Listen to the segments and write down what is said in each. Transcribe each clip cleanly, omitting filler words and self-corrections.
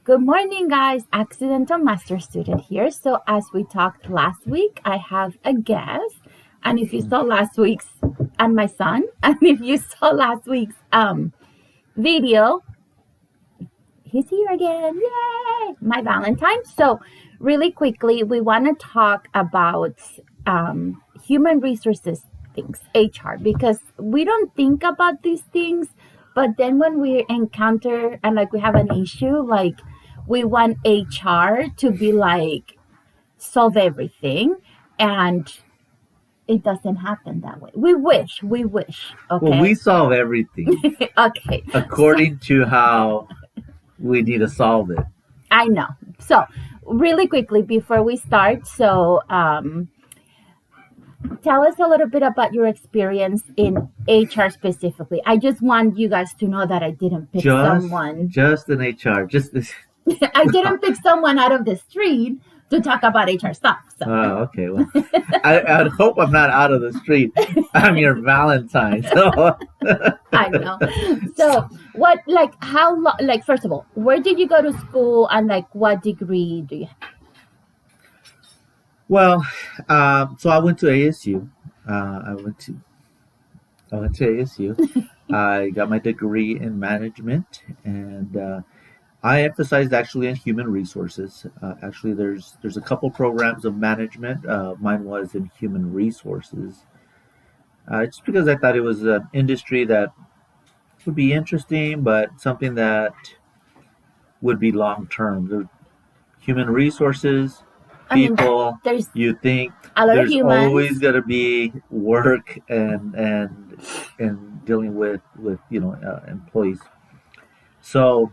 Good morning, guys. Accidental Master Student here. So, as we talked last week, I have a guest. And if you saw last week's, and my son, and if you saw last week's video, he's here again. Yay! My Valentine. So, really quickly, we want to talk about human resources things, HR, because we don't think about these things. But then when we encounter and we have an issue, we want HR to be solve everything, and it doesn't happen that way. We wish. Okay. Well, we solve everything. Okay. According to how we need to solve it. I know. So really quickly before we start, tell us a little bit about your experience in HR specifically. I just want you guys to know that I didn't pick someone. Just in HR. Just this. I didn't pick someone out of the street to talk about HR stuff. So. Oh, okay. Well, I hope I'm not out of the street. I'm your Valentine. So. I know. So what, how long, first of all, where did you go to school and what degree do you have? Well, so I went to ASU. I went to ASU. I got my degree in management, and I emphasized actually in human resources. Actually, there's a couple programs of management. Mine was in human resources, just because I thought it was an industry that would be interesting, but something that would be long term. The human resources. People, you think there's always going to be work and dealing with employees. So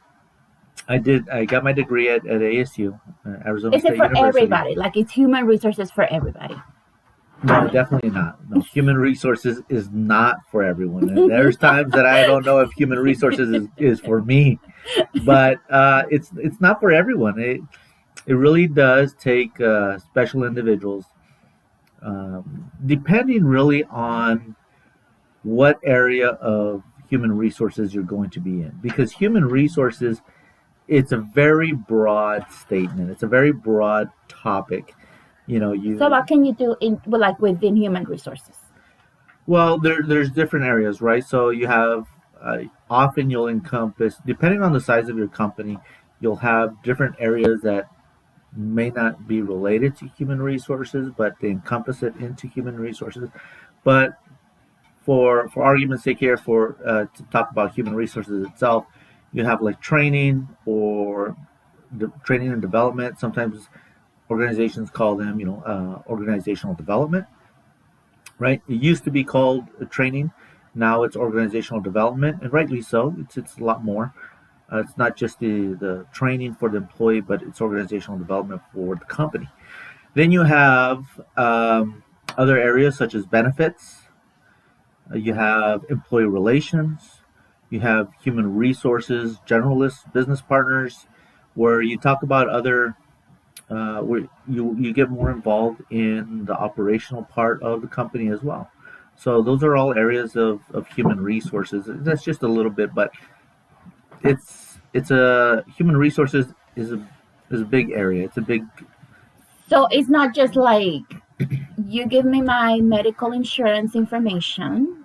I got my degree at ASU, Arizona State University. Is it for everybody? It's human resources for everybody? No, definitely not. No, human resources is not for everyone. And there's times that I don't know if human resources is for me, but it's not for everyone. It really does take special individuals, depending really on what area of human resources you're going to be in. Because human resources, it's a very broad statement. It's a very broad topic. So what can you do within human resources? Well, there's different areas, right? So you have often you'll encompass, depending on the size of your company, you'll have different areas that may not be related to human resources, but they encompass it into human resources. But for argument's sake here, to talk about human resources itself, you have training or training and development. Sometimes organizations call them, organizational development, right? It used to be called training. Now it's organizational development, and rightly so. It's a lot more. It's not just the training for the employee, but it's organizational development for the company. Then you have other areas such as benefits. You have employee relations. You have human resources, generalists, business partners, where you talk about other, where you get more involved in the operational part of the company as well. So those are all areas of human resources. That's just a little bit, but it's a human resources is a big area. It's a big. So it's not just you give me my medical insurance information,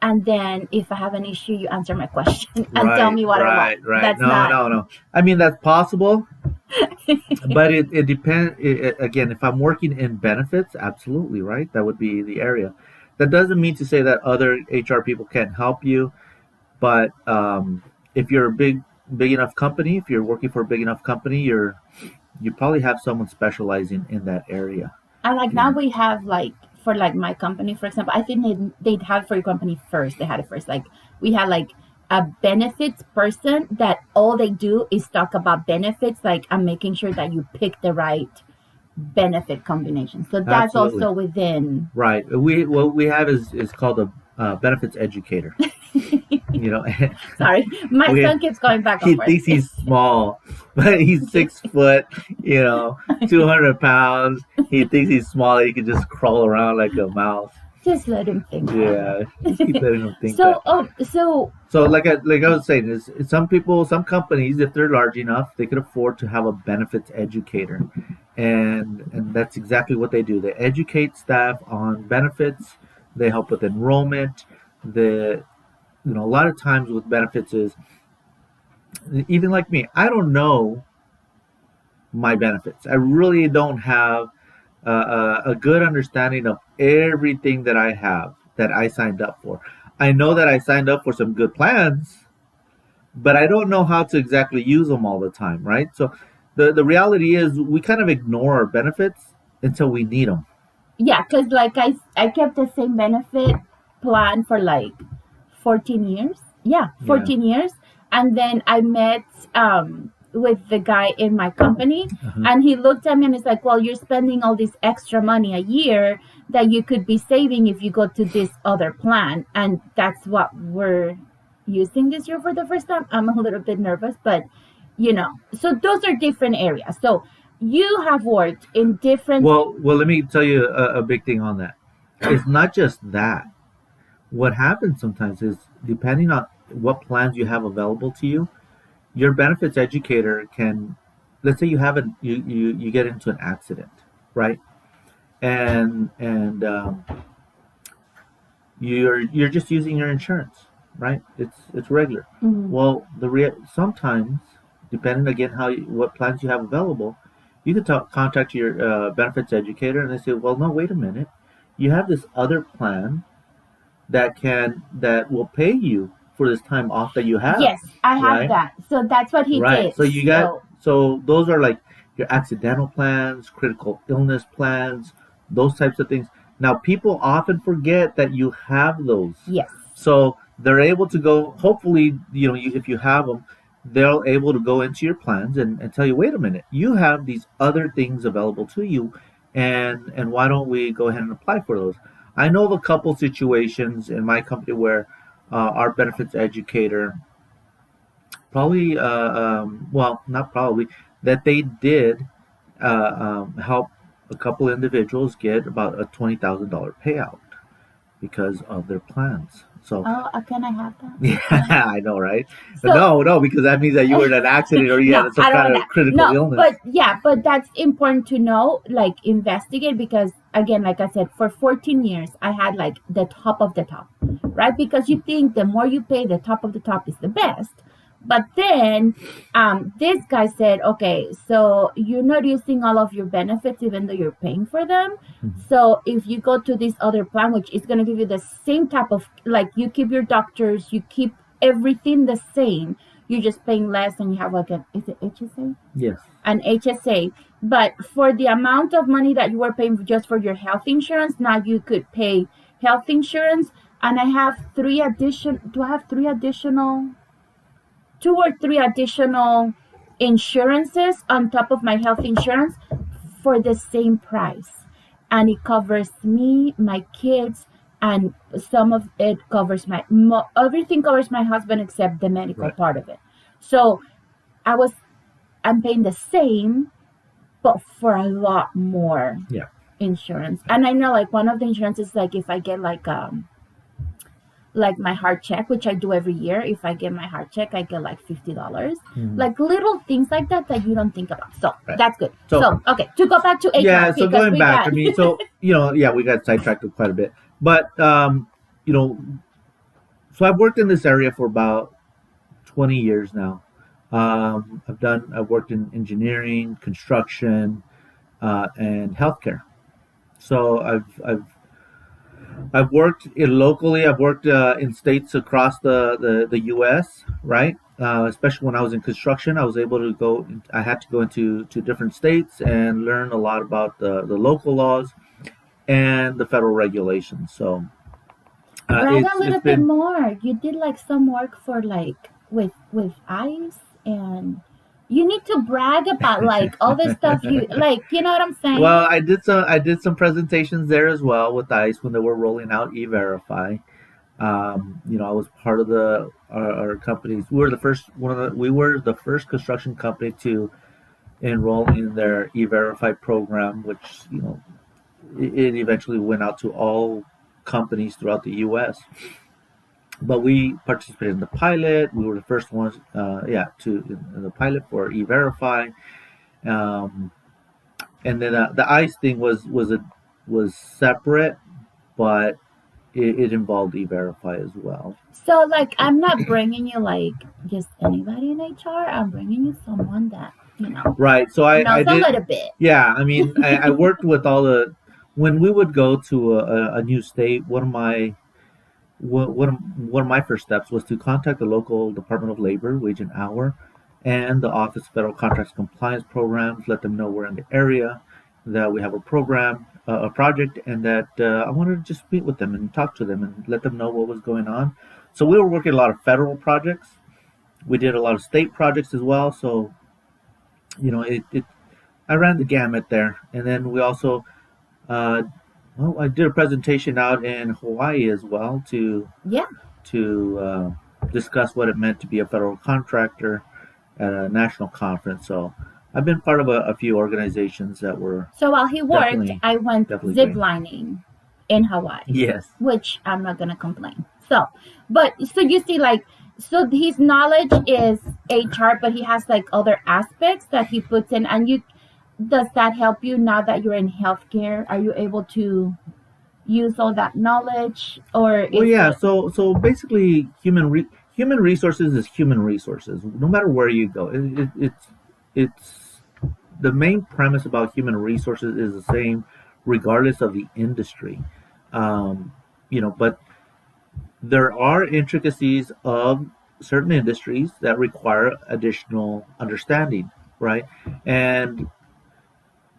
and then if I have an issue, you answer my question and tell me what I want. Right. That's no. I mean, that's possible, but it depends. Again, if I'm working in benefits, absolutely, right? That would be the area. That doesn't mean to say that other HR people can't help you, but if you're a big enough company, if you're working for a big enough company, you probably have someone specializing in that area. And now we have for my company, for example, I think they'd have for your company first. They had it first. We had a benefits person that all they do is talk about benefits. I'm making sure that you pick the right benefit combination. So that's Absolutely. Also within. Right. What we have is called a benefits educator. Sorry, my son keeps going back. He thinks he's small, but he's 6 foot, 200 pounds. He thinks he's small. He can just crawl around like a mouse. Just let him think Yeah, just keep letting them think that. so, So, like I was saying, is some people, some companies, if they're large enough, they could afford to have a benefits educator, and that's exactly what they do. They educate staff on benefits. They help with enrollment. The a lot of times with benefits is even like me, I don't know my benefits. I really don't have a good understanding of everything that I have that I signed up for. I know that I signed up for some good plans, but I don't know how to exactly use them all the time, right? So the reality is we kind of ignore our benefits until we need them. yeah, because like I kept the same benefit plan for like 14 years. Yeah, Yeah. 14 years. And then I met with the guy in my company, Uh-huh. and he looked at me and he's like, well, you're spending all this extra money a year that you could be saving if you go to this other plan. And that's what we're using this year for the first time. I'm a little bit nervous, but so those are different areas. So you have worked in different. Well, let me tell you a big thing on that. It's not just that. What happens sometimes is depending on what plans you have available to you, your benefits educator can, let's say you have you get into an accident, right? And you're just using your insurance, right? It's regular. Mhm. Well, sometimes depending again what plans you have available, you can contact your benefits educator and they say, well, no, wait a minute, you have this other plan that will pay you for this time off that you have, Yes, I have right? that. So that's what he Right. did. So those are like your accidental plans, critical illness plans, those types of things. Now people often forget that you have those. Yes. So they're able to go, hopefully, if you have them, they're able to go into your plans and tell you, wait a minute, you have these other things available to you, and why don't we go ahead and apply for those? I know of a couple situations in my company where our benefits educator probably, well, not probably, that they did help a couple individuals get about a $20,000 payout because of their plans. So, Oh, can I have that? yeah, I know, right? So No, because that means that you were in an accident or you no, had some I don't kind want of that. critical No, illness. but yeah, but that's important to know, like investigate, because again, like I said, for 14 years I had like the top of the top, right? Because you think the more you pay, the top of the top is the best. But then this guy said, okay, so you're not using all of your benefits even though you're paying for them. Mhm. So if you go to this other plan, which is going to give you the same type of, like, you keep your doctors, you keep everything the same, you're just paying less, and you have like is it HSA? Yes. An HSA. But for the amount of money that you were paying just for your health insurance, now you could pay health insurance. And I have do I have two or three additional insurances on top of my health insurance for the same price. And it covers me, my kids, and some of it covers everything covers my husband except the medical Right. part of it. So I was I'm paying the same, but for a lot more Yeah. insurance. And I know like one of the insurances, like if I get like my heart check, which I do every year. If I get my heart check, I get like $50. Mhm. Like little things like that that you don't think about. So Right. that's good. So- So okay, to go back to HR, Yeah. So because going we back, got I mean, so yeah, we got sidetracked quite a bit, but you know, so I've worked in this area for about 20 years now. I've worked in engineering, construction, and healthcare. So I've worked locally. I've worked in states across the U.S. Right, especially when I was in construction, I was able to go. I had to go into to different states and learn a lot about the local laws and the federal regulations. So brag a it's little bit been more. You did like some work for like with ICE, and you need to brag about like all the stuff you like. You know what I'm saying? well. I did some presentations there as well with ICE when they were rolling out E-Verify. I was part of our companies. We were the first construction company to enroll in their E-Verify program, which it eventually went out to all companies throughout the U.S. But we participated in the pilot. We were the first ones, in the pilot for E-Verify, um, and then the ICE thing was separate, but it involved E-Verify as well. So, like, I'm not bringing you like just anybody in HR. I'm bringing you someone that Right. So I knows a did. little bit. Yeah. I mean, I worked with all the when we would go to a new state. One of my first steps was to contact the local Department of Labor, Wage and Hour, and the Office of Federal Contracts Compliance Programs. Let them know we're in the area, that we have a program, a project, and that I wanted to just meet with them and talk to them and let them know what was going on. So we were working a lot of federal projects. We did a lot of state projects as well. So it I ran the gamut there, and then we also uh, I did a presentation out in Hawaii as well Yeah. to discuss what it meant to be a federal contractor at a national conference. So I've been part of a few organizations that were So while he worked, definitely I went definitely zip great. lining in Hawaii, Yes. which I'm not gonna complain. So, but so you see, like, so his knowledge is HR, but he has like other aspects that he puts in, and you does that help you now that you're in healthcare? Are you able to use all that knowledge, or Well, is yeah. it? So basically, human resources is human resources. No matter where you go, it's the main premise about human resources is the same, regardless of the industry. Um, but there are intricacies of certain industries that require additional understanding, right? And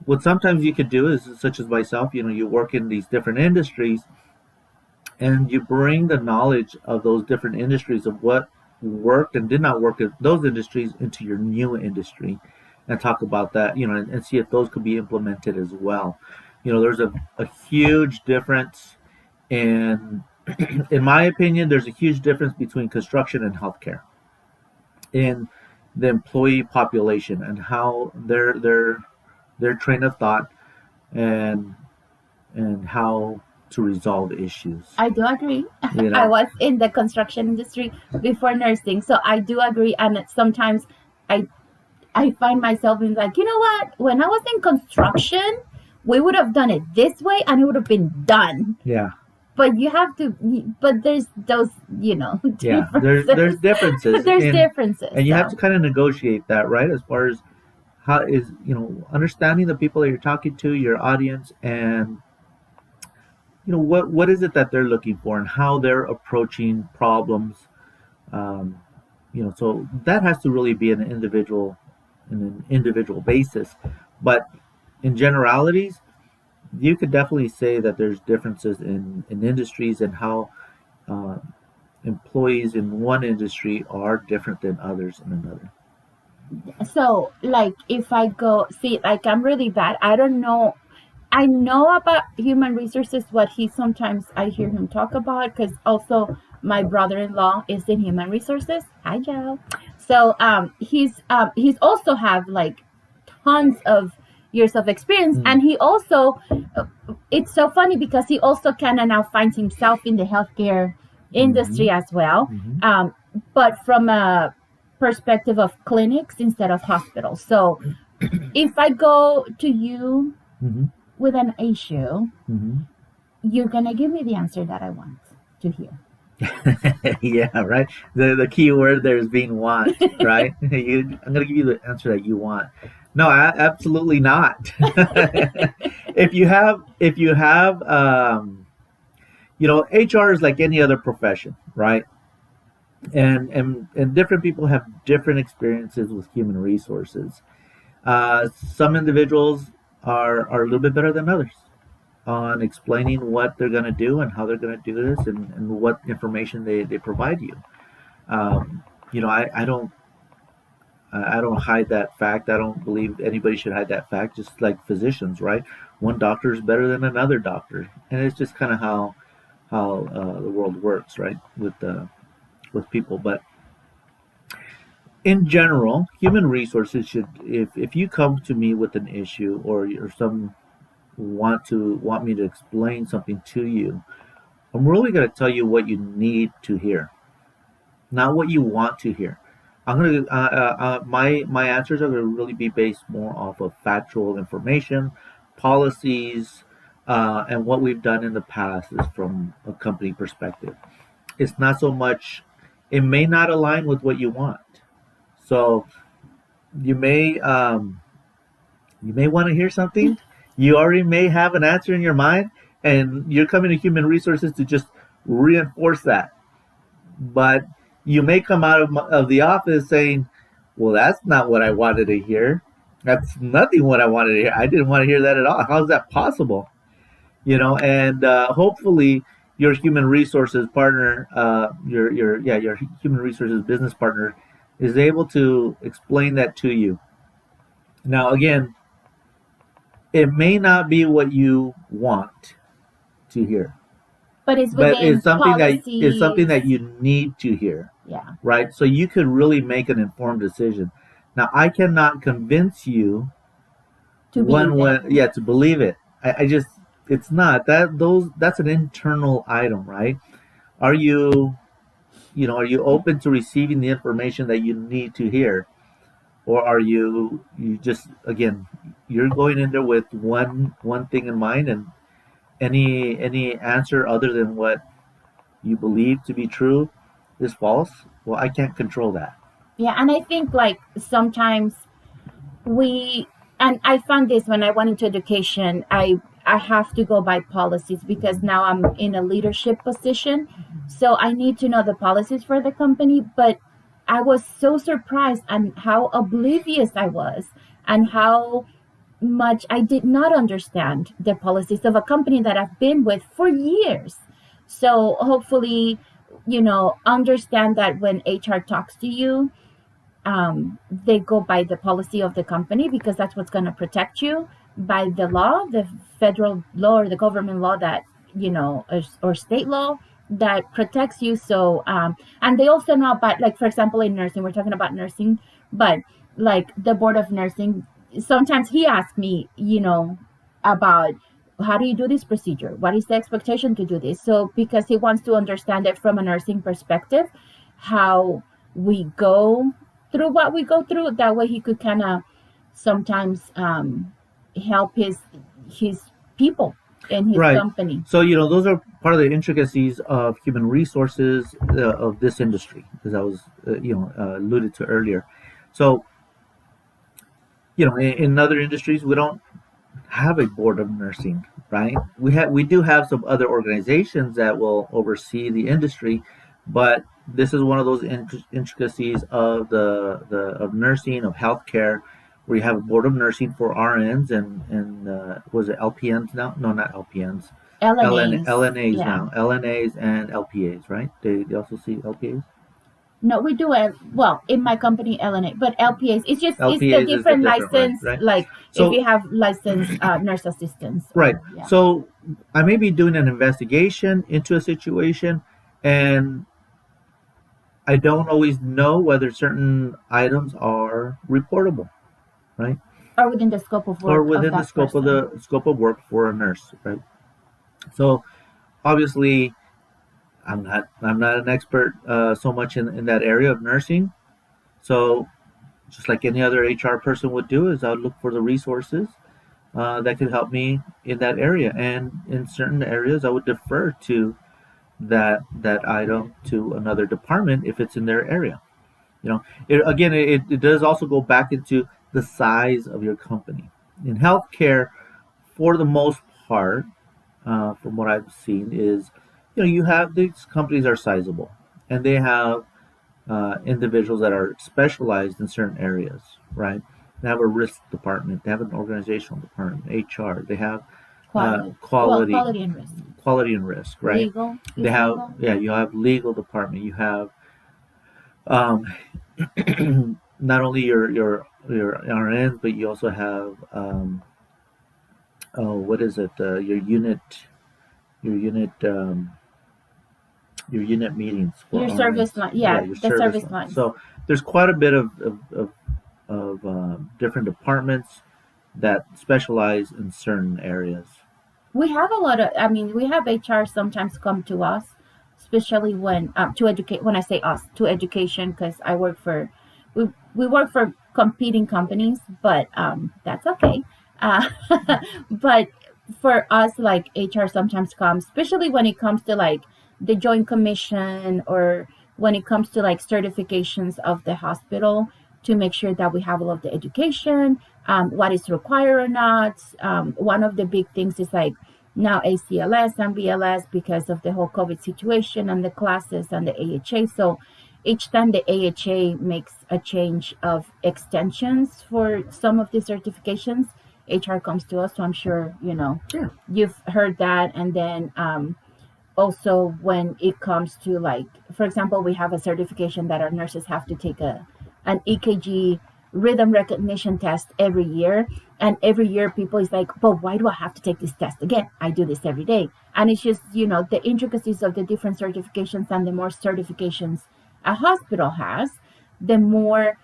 what sometimes you could do is, such as myself, you work in these different industries and you bring the knowledge of those different industries of what worked and did not work in those industries into your new industry and talk about that, and see if those could be implemented as well. There's a huge difference in in my opinion, there's a huge difference between construction and healthcare in the employee population and how their train of thought and how to resolve issues. I do agree. You I know, was in the construction industry before nursing, so I do agree. And sometimes I I find myself being like, you know what? When I was in construction, we would have done it this way, and it would have been done. yeah, But you have to. But there's those, yeah. differences. There's differences, There's differences. and you have So to kind of negotiate that, right? As far as how is understanding the people that you're talking to, your audience, and what is it that they're looking for and how they're approaching problems. Um, so that has to really be an individual basis. But in generalities, you could definitely say that there's differences in industries and how uh, employees in one industry are different than others in another. so like if I go see, like, I'm really bad. I don't know. I know about human resources, what he sometimes I hear him talk about, because also my brother-in-law is in human resources. Hi, Joe. So he's also have like tons of years of experience, Mm. and he also it's so funny because he also kind of now finds himself in the healthcare industry Hmm. as well, Hmm. but from a perspective of clinics instead of hospitals. So if I go to you Hmm. with an issue, Hmm. you're gonna give me the answer that I want to hear. Yeah, right. The key word there is being want, right? I'm going to give you the answer that you want. No, absolutely not. If you have HR is like any other profession, right? And different people have different experiences with human resources. Some individuals are a little bit better than others on explaining what they're going to do and how they're going to do this and what information they provide you. Um, I don't hide that fact. I don't believe anybody should hide that fact. Just like physicians, right? One doctor is better than another doctor, and it's just kind of how the world works, right? With people, but in general, human resources should. If you come to me with an issue or some want me to explain something to you, I'm really going to tell you what you need to hear, not what you want to hear. I'm gonna my answers are gonna really be based more off of factual information, policies, and what we've done in the past is from a company perspective. It's not so much. It may not align with what you want, so you may you may want to hear something. You already may have an answer in your mind, and you're coming to human resources to just reinforce that. But you may come out of the office saying, well, that's not what I wanted to hear. That's nothing what I wanted to hear. I didn't want to hear that at all. How's that possible? And hopefully your human resources partner, your human resources business partner is able to explain that to you. Now, again, it may not be what you want to hear, But it's but within it's something policies. that you need to hear, Yeah. right? So you could really make an informed decision. Now, I cannot convince you To believe it. to believe it. I just it's not that's an internal item, right? Are are you open to receiving the information that you need to hear, or are you just again you're going in there with one thing in mind, and any answer other than what you believe to be true is false? Well, I can't control that. Yeah, and I think like sometimes we and I found this when I went into education. I have to go by policies because now I'm in a leadership position. So I need to know the policies for the company, but I was so surprised on how oblivious I was and how much I did not understand the policies of a company that I've been with for years. So hopefully, understand that when HR talks to you, they go by the policy of the company because that's what's going to protect you by the law, the federal law or the government law that, or state law that protects you. So, and they also know about, like, for example, in nursing, we're talking about nursing, but like the board of nursing, sometimes he asks me, about how do you do this procedure? What is the expectation to do this? So, because he wants to understand it from a nursing perspective, how we go through what we go through. That way, he could kind of sometimes help his people in his Right. company. So those are part of the intricacies of human resources of this industry, as I was alluded to earlier. So in other industries we don't have a board of nursing, right? We do have some other organizations that will oversee the industry, but this is one of those intricacies of of nursing, of healthcare, where you have a board of nursing for RNs and was it LPNs now? No, not LPNs. LNAs, LNAs yeah. now. LNAs and LPAs, right? They also see LPAs. No, we do it well in my company LNA, but LPAs. It's the LPAs is the different different, right? license. Right. Like if So you have licensed nurse assistants, right. or yeah. So I may be doing an investigation into a situation, and I don't always know whether certain items are reportable, right? Or within the scope of Or work of within the that person. scope of work for a nurse, right? So obviously, I'm not an expert so much in that area of nursing. So just like any other HR person would do, is I would look for the resources that could help me in that area, and in certain areas, I would defer to that item to another department if it's in their area. It does also go back into the size of your company. In healthcare, for the most part, from what I've seen, is you have these companies are sizable, and they have individuals that are specialized in certain areas, right? They have a risk department, they have an organizational department, HR, they have Quality. Well, quality, quality and risk. right? Legal. They Is have legal? you have legal department, you have um, not only your RNs, but you also have what is it? Your unit, your unit meetings for Your RNs. service line. Yeah, Yeah, your the service service line. lines. So there's quite a bit of different departments that specialize in certain areas. We have a lot of, I mean, we have HR sometimes come to us, especially when, to educate, when I say us, to education, because we work for competing companies, but that's okay. Uh, but for us, like HR sometimes comes, especially when it comes to like the Joint Commission or when it comes to like certifications of the hospital to make sure that we have all of the education, what is required or not. One of the big things is like now ACLS and BLS because of the whole COVID situation and the classes and the AHA. So each time the AHA makes a change of extensions for some of the certifications, HR comes to us. So I'm sure, Sure. you've heard that. And then also when it comes to like, for example, we have a certification that our nurses have to take an EKG rhythm recognition test every year, and every year people is like, but why do I have to take this test again? I do this every day. And it's just, the intricacies of the different certifications, and the more certifications a hospital has, the more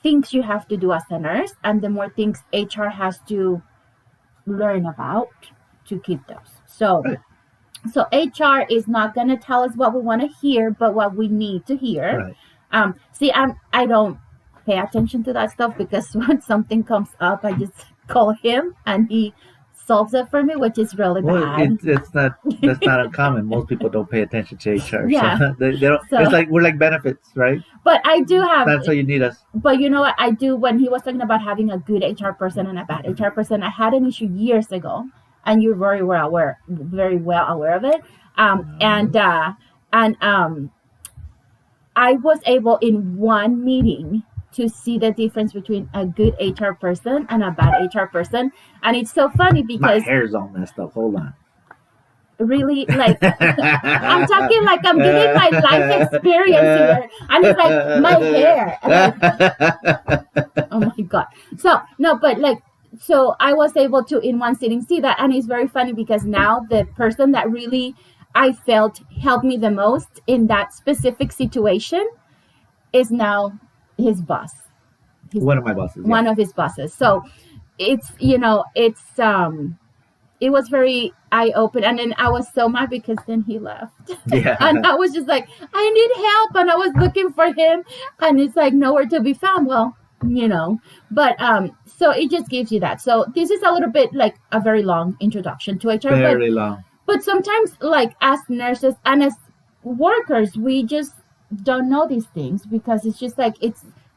things you have to do as a nurse, and the more things HR has to learn about to keep those. So Right. so HR is not going to tell us what we want to hear, but what we need to hear. Right. See, I don't pay attention to that stuff because when something comes up, I just call him and he solves it for me, which is really Well, bad. it's not that's not uncommon. Most people don't pay attention to HR, Yeah. so they don't. So, It's like we're like benefits, right? but I do have, That's how you need us. but you know what? I do, when he was talking about having a good HR person and a bad HR person, I had an issue years ago, and you're very well aware of it. And I was able in one meeting to see the difference between a good HR person and a bad HR person. And it's so funny My because hair's all messed up. Hold on. really, like, I'm talking like I'm giving my life experience here. And it's like my hair. Like, oh my God. So, no, but like, so I was able to in one sitting see that. And it's very funny because now the person that really I felt helped me the most in that specific situation is now his boss. One of my bosses. One of his bosses. So it's, it was very eye open. And then I was so mad because then he left. Yeah. And I was just like, I need help. And I was looking for him. And it's like nowhere to be found. Well, but so it just gives you that. So this is a little bit like a very long introduction to HR. Very long. But sometimes, like as nurses and as workers, we just don't know these things because it's just like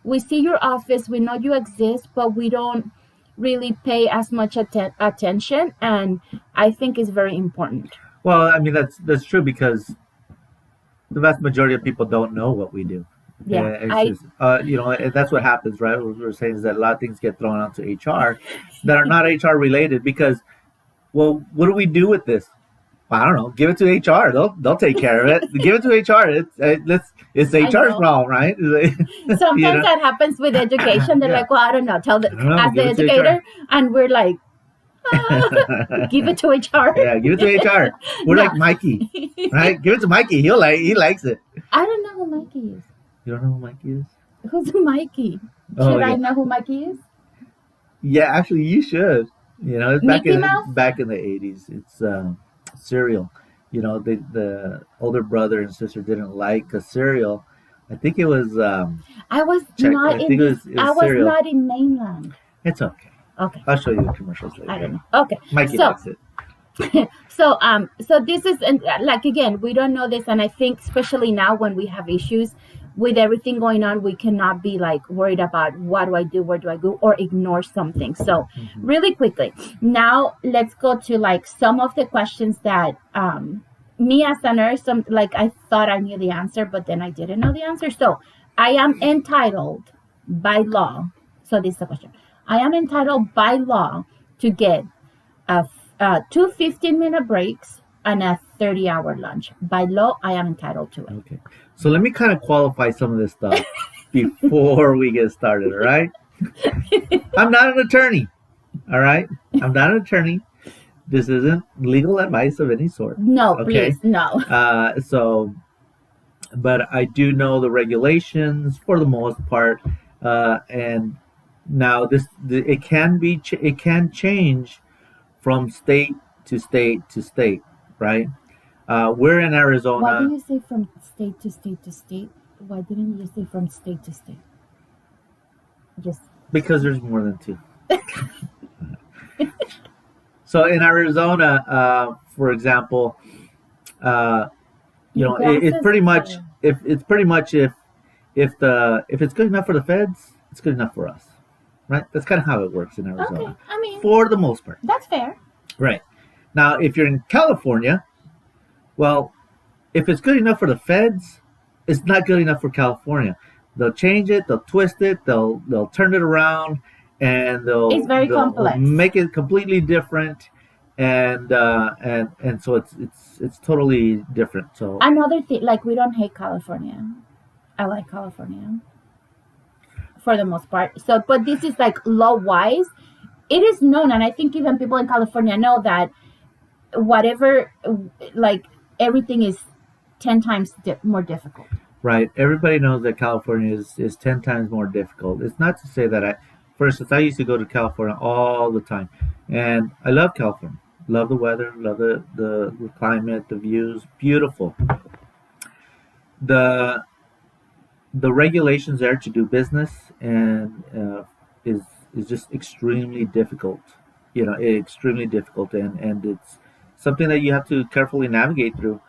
we see your office, we know you exist, but we don't really pay as much attention, and I think it's very important. Well, I mean that's true because the vast majority of people don't know what we do. Yeah, It's just, and that's what happens, right? What we're saying is that a lot of things get thrown onto HR that are not HR related because, well, what do we do with this? I don't know. Give it to HR. They'll take care of it. Give it to HR. It's HR's problem, right? Sometimes that happens with education. They're like, well, I don't know. Ask the educator, and we're like, give it to HR. Yeah, give it to HR. We're like Mikey, right? Give it to Mikey. He likes it. I don't know who Mikey is. You don't know who Mikey is? Who's Mikey? Should I know who Mikey is? Yeah, actually, you should. It's back in the 80s. It's cereal. The older brother and sister didn't like a cereal. I think it was. I was not in mainland. It's okay. Okay. I'll show you the commercials later. I don't know. Okay. Mikey likes it. So this is, and like again, we don't know this, and I think especially now when we have issues with everything going on, we cannot be like worried about what do I do, where do I go, or ignore something. So really quickly, now let's go to like some of the questions that me as a nurse, like I thought I knew the answer, but then I didn't know the answer. So I am entitled by law. So this is the question. I am entitled by law to get two 15-minute breaks and a 30-hour lunch. By law, I am entitled to it. Okay. So let me kind of qualify some of this stuff before we get started, all right? I'm not an attorney, all right? I'm not an attorney. This isn't legal advice of any sort. No, okay? Please, no. But I do know the regulations for the most part, and now it can change from state to state, right? We're in Why do Arizona you say from state to state to state? Why didn't you say from state to state? Just because there's more than two. So in Arizona, for example, uh, your it's glasses pretty much are if it's pretty much if it's good enough for the feds, it's good enough for us, right? That's kind of how it works in okay. Arizona, I mean, for the most part, that's fair. right? Now, if you're in California, well, if it's good enough for the feds, it's not good enough for California. They'll change it, they'll twist it, they'll turn it around, and It's very they'll complex. make it completely different, and so it's totally different. So Another thing, like we don't hate California. I like California for the most part. So, but this is like law wise, it is known, and I think even people in California know that whatever, like everything is 10 times more difficult. right, everybody knows that California is 10 times more difficult. It's not to say that for instance, I used to go to California all the time, and I love California. Love the weather, love the climate, the views, beautiful. The the regulations there to do business and is just extremely difficult. Extremely difficult, and it's something that you have to carefully navigate through.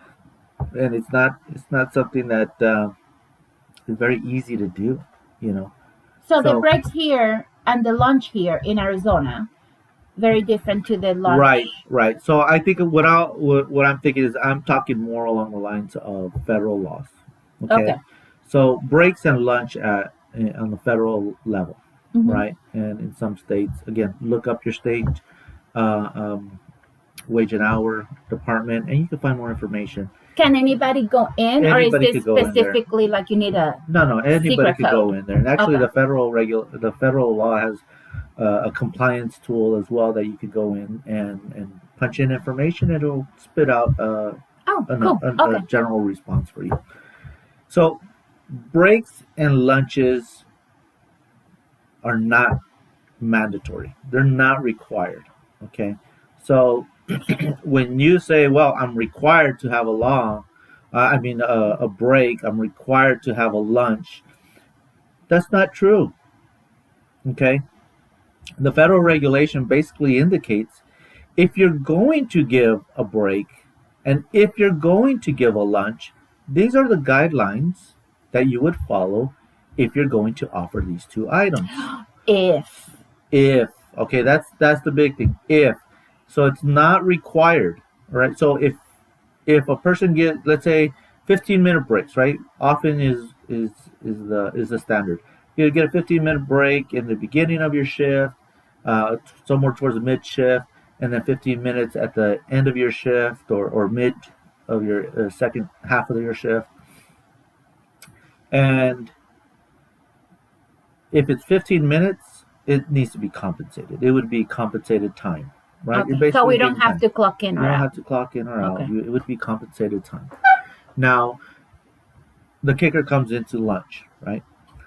And it's not something that is very easy to do. You know, So the so breaks here and the lunch here in Arizona, very different to the right, lunch. right. So I think what I'm thinking is I'm talking more along the lines of federal laws. Okay. Okay, so breaks and lunch on the federal level, Hmm. right? And in some states, again, look up your state uh, um, wage and hour department, and you can find more information. Can anybody go in, or is Anybody this could go in there. specifically like you need a No, anybody secret could go code? in there. And actually, Okay. the federal law has a compliance tool as well that you could go in and punch in information. It'll spit out Oh, cool. a Okay. general response for you. So breaks and lunches are not mandatory. They're not required. Okay. So when you say, well, I'm required to have a law, a break, I'm required to have a lunch, that's not true. Okay. The federal regulation basically indicates if you're going to give a break and if you're going to give a lunch, these are the guidelines that you would follow if you're going to offer these two items. If. If, okay, that's the big thing. If, so it's not required, right? So if a person get, let's say, 15-minute breaks, right? Often is the standard. You get a 15-minute break in the beginning of your shift, somewhere towards the mid shift, and then 15 minutes at the end of your shift or mid of your second half of your shift. And if it's 15 minutes, it needs to be compensated. It would be compensated time, right? You're Okay. So basically we don't getting have time. to clock in You or don't out. have to clock in or out. Okay. It would be compensated time. Now, the kicker comes into lunch, right?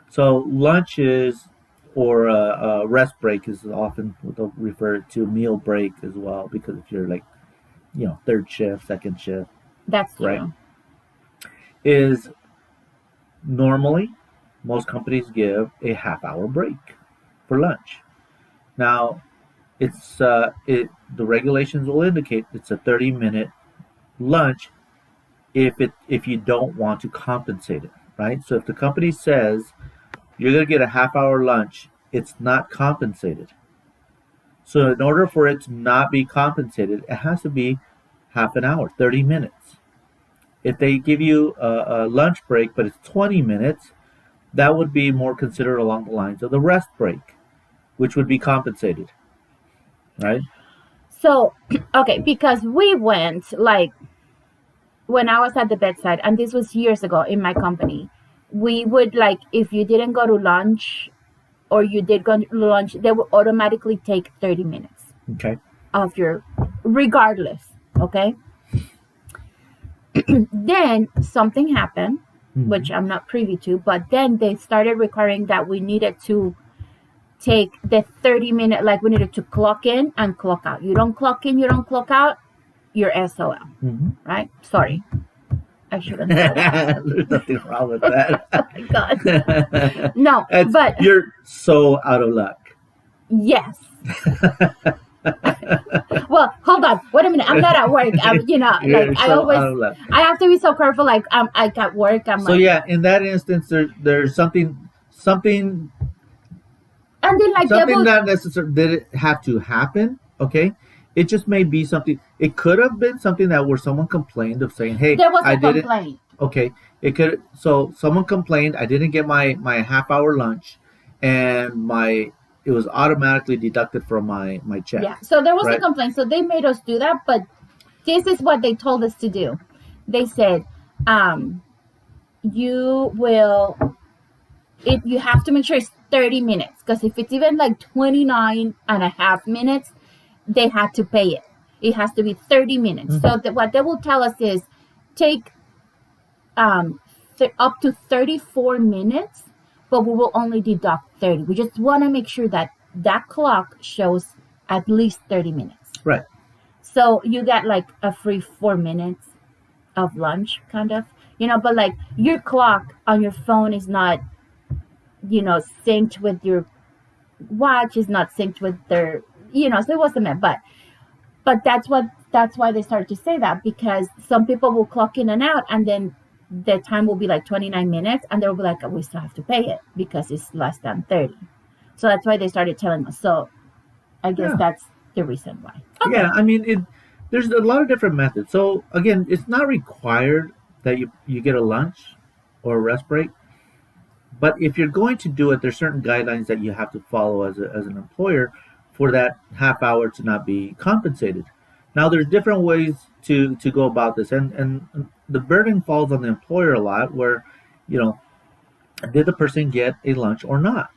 So lunch is, or rest break is often what they'll refer to, meal break as well, because if you're like, third shift, second shift, That's right, true. is normally most companies give a half-hour break for lunch. Now, the regulations will indicate it's a 30-minute lunch if you don't want to compensate it, right? So if the company says you're going to get a half-hour lunch, it's not compensated. So in order for it to not be compensated, it has to be half an hour, 30 minutes. If they give you a lunch break, but it's 20 minutes, that would be more considered along the lines of the rest break, which would be compensated, right? So, okay, because we went like when I was at the bedside, and this was years ago in my company, we would like, if you didn't go to lunch or you did go to lunch, they would automatically take 30 minutes Okay. of your, regardless. Okay. Then something happened, which Mhm. I'm not privy to, but then they started requiring that we needed to take the 30-minute, like we needed to clock in and clock out. You don't clock in, you don't clock out, you're SOL, right? Sorry. I shouldn't say that. There's nothing wrong with that. Oh my God. No, but you're so out of luck. Yes. Well, hold on. Wait a minute. I'm not at work. I have to be so careful. Like I'm at work. So yeah, in that instance, there's something, and then like something not necessarily did it have to happen. Okay, it just may be something. It could have been something that where someone complained of saying, "Hey, there was a I didn't." complaint. Okay, it could. So someone complained, I didn't get my half-hour lunch, and it was automatically deducted from my check. Yeah. So there was a complaint. So they made us do that, but this is what they told us to do. They said, you have to make sure it's 30 minutes, because if it's even like 29 and a half minutes, they had to pay it. It has to be 30 minutes. So what they will tell us is take up to 34 minutes, but we will only deduct 30. We just want to make sure that clock shows at least 30 minutes. Right. So you get like a free 4 minutes of lunch, kind of, but like your clock on your phone is not, synced with your watch, is not synced with their, so it wasn't meant, but that's why they started to say that, because some people will clock in and out, and then the time will be like 29 minutes, and they'll be like, we still have to pay it because it's less than 30. So that's why they started telling us. So I guess that's the reason why. Okay. Yeah, I mean, there's a lot of different methods. So again, it's not required that you get a lunch or a rest break. But if you're going to do it, there's certain guidelines that you have to follow as an employer for that half hour to not be compensated. Now, there's different ways to go about this, and the burden falls on the employer a lot, where, did the person get a lunch or not,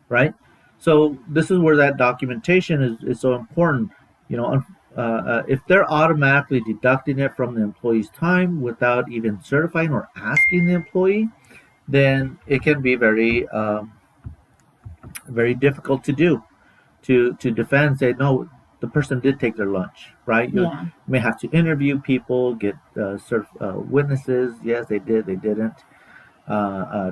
right? So this is where that documentation is so important. If they're automatically deducting it from the employee's time without even certifying or asking the employee, then it can be very, very difficult to do, to defend and say, no, the person did take their lunch, right? You may have to interview people, get witnesses. Yes, they did, they didn't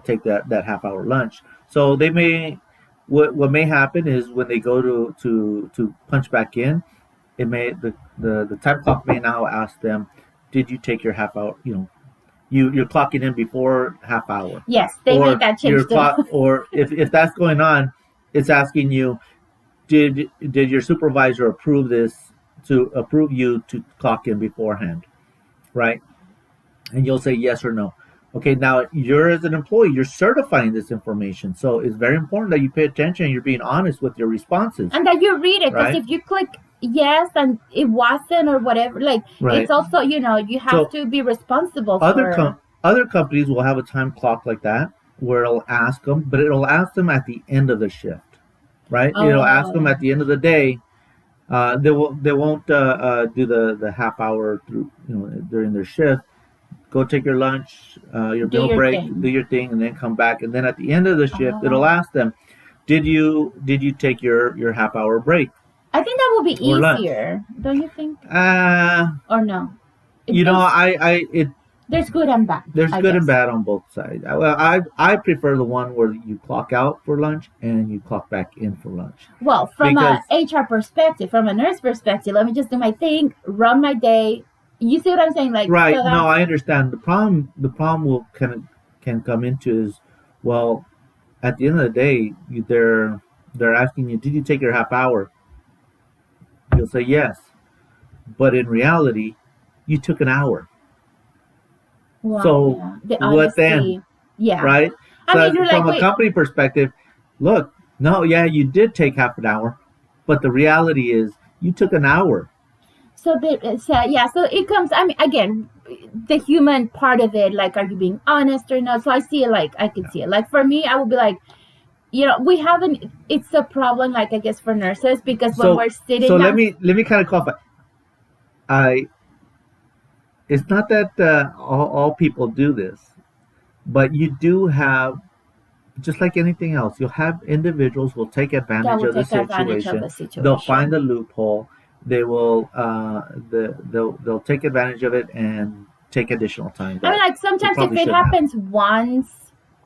take that half-hour lunch. So they may, what may happen is when they go to punch back in, it may, the time clock may now ask them, did you take your half hour, you're clocking in before half hour. Yes, they made that change too. Or if that's going on, it's asking you, did your supervisor approve you to clock in beforehand, right? And you'll say yes or no. Okay, now you're, as an employee, you're certifying this information, so it's very important that you pay attention and you're being honest with your responses, and that you read it. Because if you click yes and it wasn't or whatever, it's also, you have to be responsible for. Other companies will have a time clock like that where it'll ask them, but it'll ask them at the end of the shift, right? It'll ask them at the end of the day. They won't do the half hour through, during their shift. Go take your lunch, your meal break, do your thing, and then come back. And then at the end of the shift, it'll ask them, did you take your half hour break? I think that would be easier, don't you think? Or no? There's good and bad. There's good and bad on both sides. Well, I prefer the one where you clock out for lunch and you clock back in for lunch. Well, from an HR perspective, from a nurse perspective, let me just do my thing, run my day. You see what I'm saying? Right. So no, I understand. The problem will can come into is, well, at the end of the day, they're asking you, did you take your half hour? You'll say yes, but in reality, you took an hour. Wow, so what then? Yeah. Right. So from a company perspective, look, no, yeah, you did take half an hour, but the reality is you took an hour. So it comes, I mean, again, the human part of it, are you being honest or not? So I see it, I can see it. For me, I would be like, we haven't, it's a problem, I guess, for nurses, because when we're sitting So let me kind of clarify. It's not that all people do this, but you do have just like anything else, you'll have individuals who will take That advantage will of the take advantage of situation. the They'll find situation. a loophole. They will they'll take advantage of it and take additional time I mean, that like they sometimes if probably it shouldn't have. happens once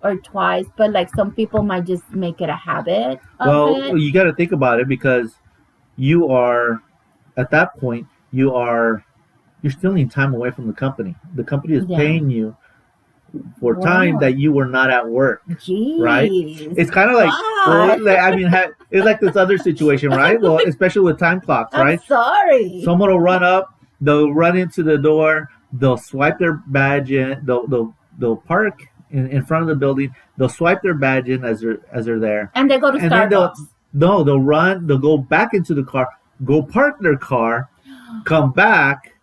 or twice, but like some people might just make it a habit of Well, it. you got to think about it because you are at that point you're stealing time away from the company. The company is Yeah. paying you for time Wow. that you were not at work, right? Jeez. It's kind of like, well, God. like, I mean, it's like this other situation, right? Well, especially with time clocks, I'm right? sorry. Someone will run up, they'll run into the door, they'll swipe their badge in, they'll park in front of the building, they'll swipe their badge in as they're there, And they go to and then Starbucks. they'll run, they'll go back into the car, go park their car, come back,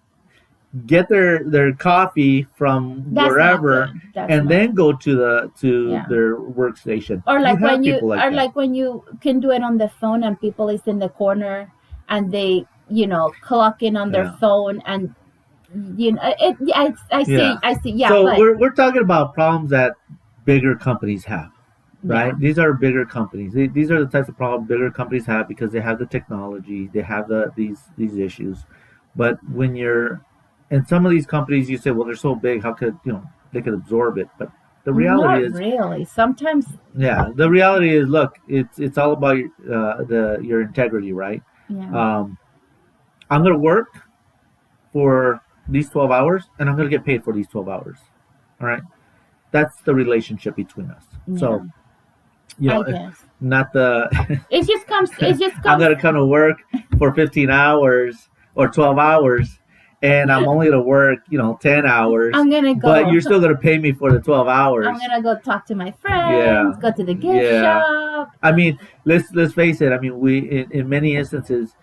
get their coffee from That's not wherever, good. That's and not. then go to Yeah. their workstation. Or You like have when you, people like or that. like when you can do it on the phone and people is in the corner and they, clock in on their Yeah, phone and it. Yeah, I yeah. see. I see. Yeah, So but we're talking about problems that bigger companies have, yeah, right? These are bigger companies. These are the types of problems bigger companies have because they have the technology, they have these issues. But when you're in some of these companies, you say, well, they're so big, how could they could absorb it? But the reality not is, really. Sometimes, yeah, the reality is, look, it's all about the your integrity, right? yeah. Um, I'm going to work for these 12 hours, and I'm going to get paid for these 12 hours. All right, that's the relationship between us. Yeah, So I guess not the it just comes. It just I'm comes. going to come to work for 15 hours or 12 hours, and I'm only going to work 10 hours, I'm gonna but go. you're still going to pay me for the 12 I'm hours. gonna go talk to my Yeah, friends. Go to the gift yeah. shop. I mean, let's face it. I mean, we in many instances,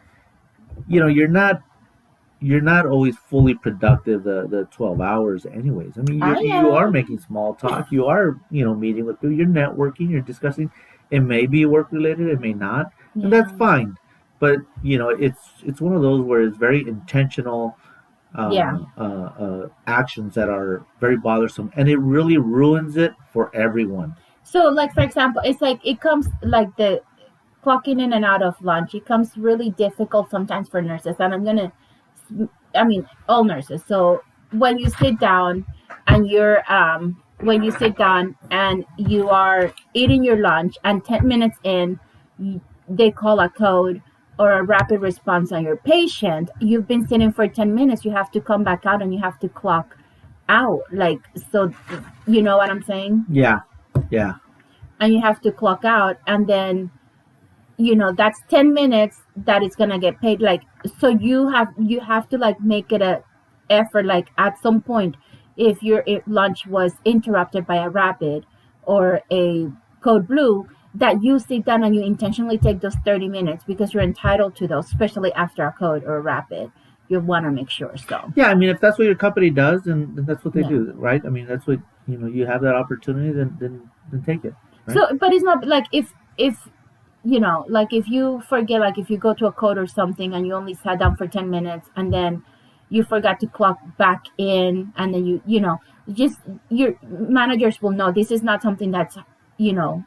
you're not always fully productive the 12 hours anyways. I mean, I you are am. making small talk, you are meeting with people, you're networking, you're discussing. It may be work related, it may not, and that's Yeah. fine. But it's one of those where it's very intentional Yeah. actions that are very bothersome, and it really ruins it for everyone. So, like for example, it's like it comes like the clocking in and out of lunch. It comes really difficult sometimes for nurses, and I mean, all nurses. So when you sit down and when you sit down and you are eating your lunch, and 10 minutes in, they call a code or a rapid response on your patient. You've been sitting for 10 minutes. You have to come back out and you have to clock out. Like so, you know what I'm saying? Yeah, yeah, And you have to clock out, and then that's 10 minutes that it's gonna get paid. Like so you have to like make it a effort, like at some point, if your lunch was interrupted by a rapid or a code blue, that you sit down and you intentionally take those 30 minutes because you're entitled to those, especially after a code or a rapid. You want to make sure. So yeah. I mean, if that's what your company does, then that's what they yeah. do, right? I mean, that's what you have that opportunity, then take it, right? So but it's not like if like if you forget, like if you go to a code or something and you only sat down for 10 minutes and then you forgot to clock back in, and then just your managers will know this is not something that's you know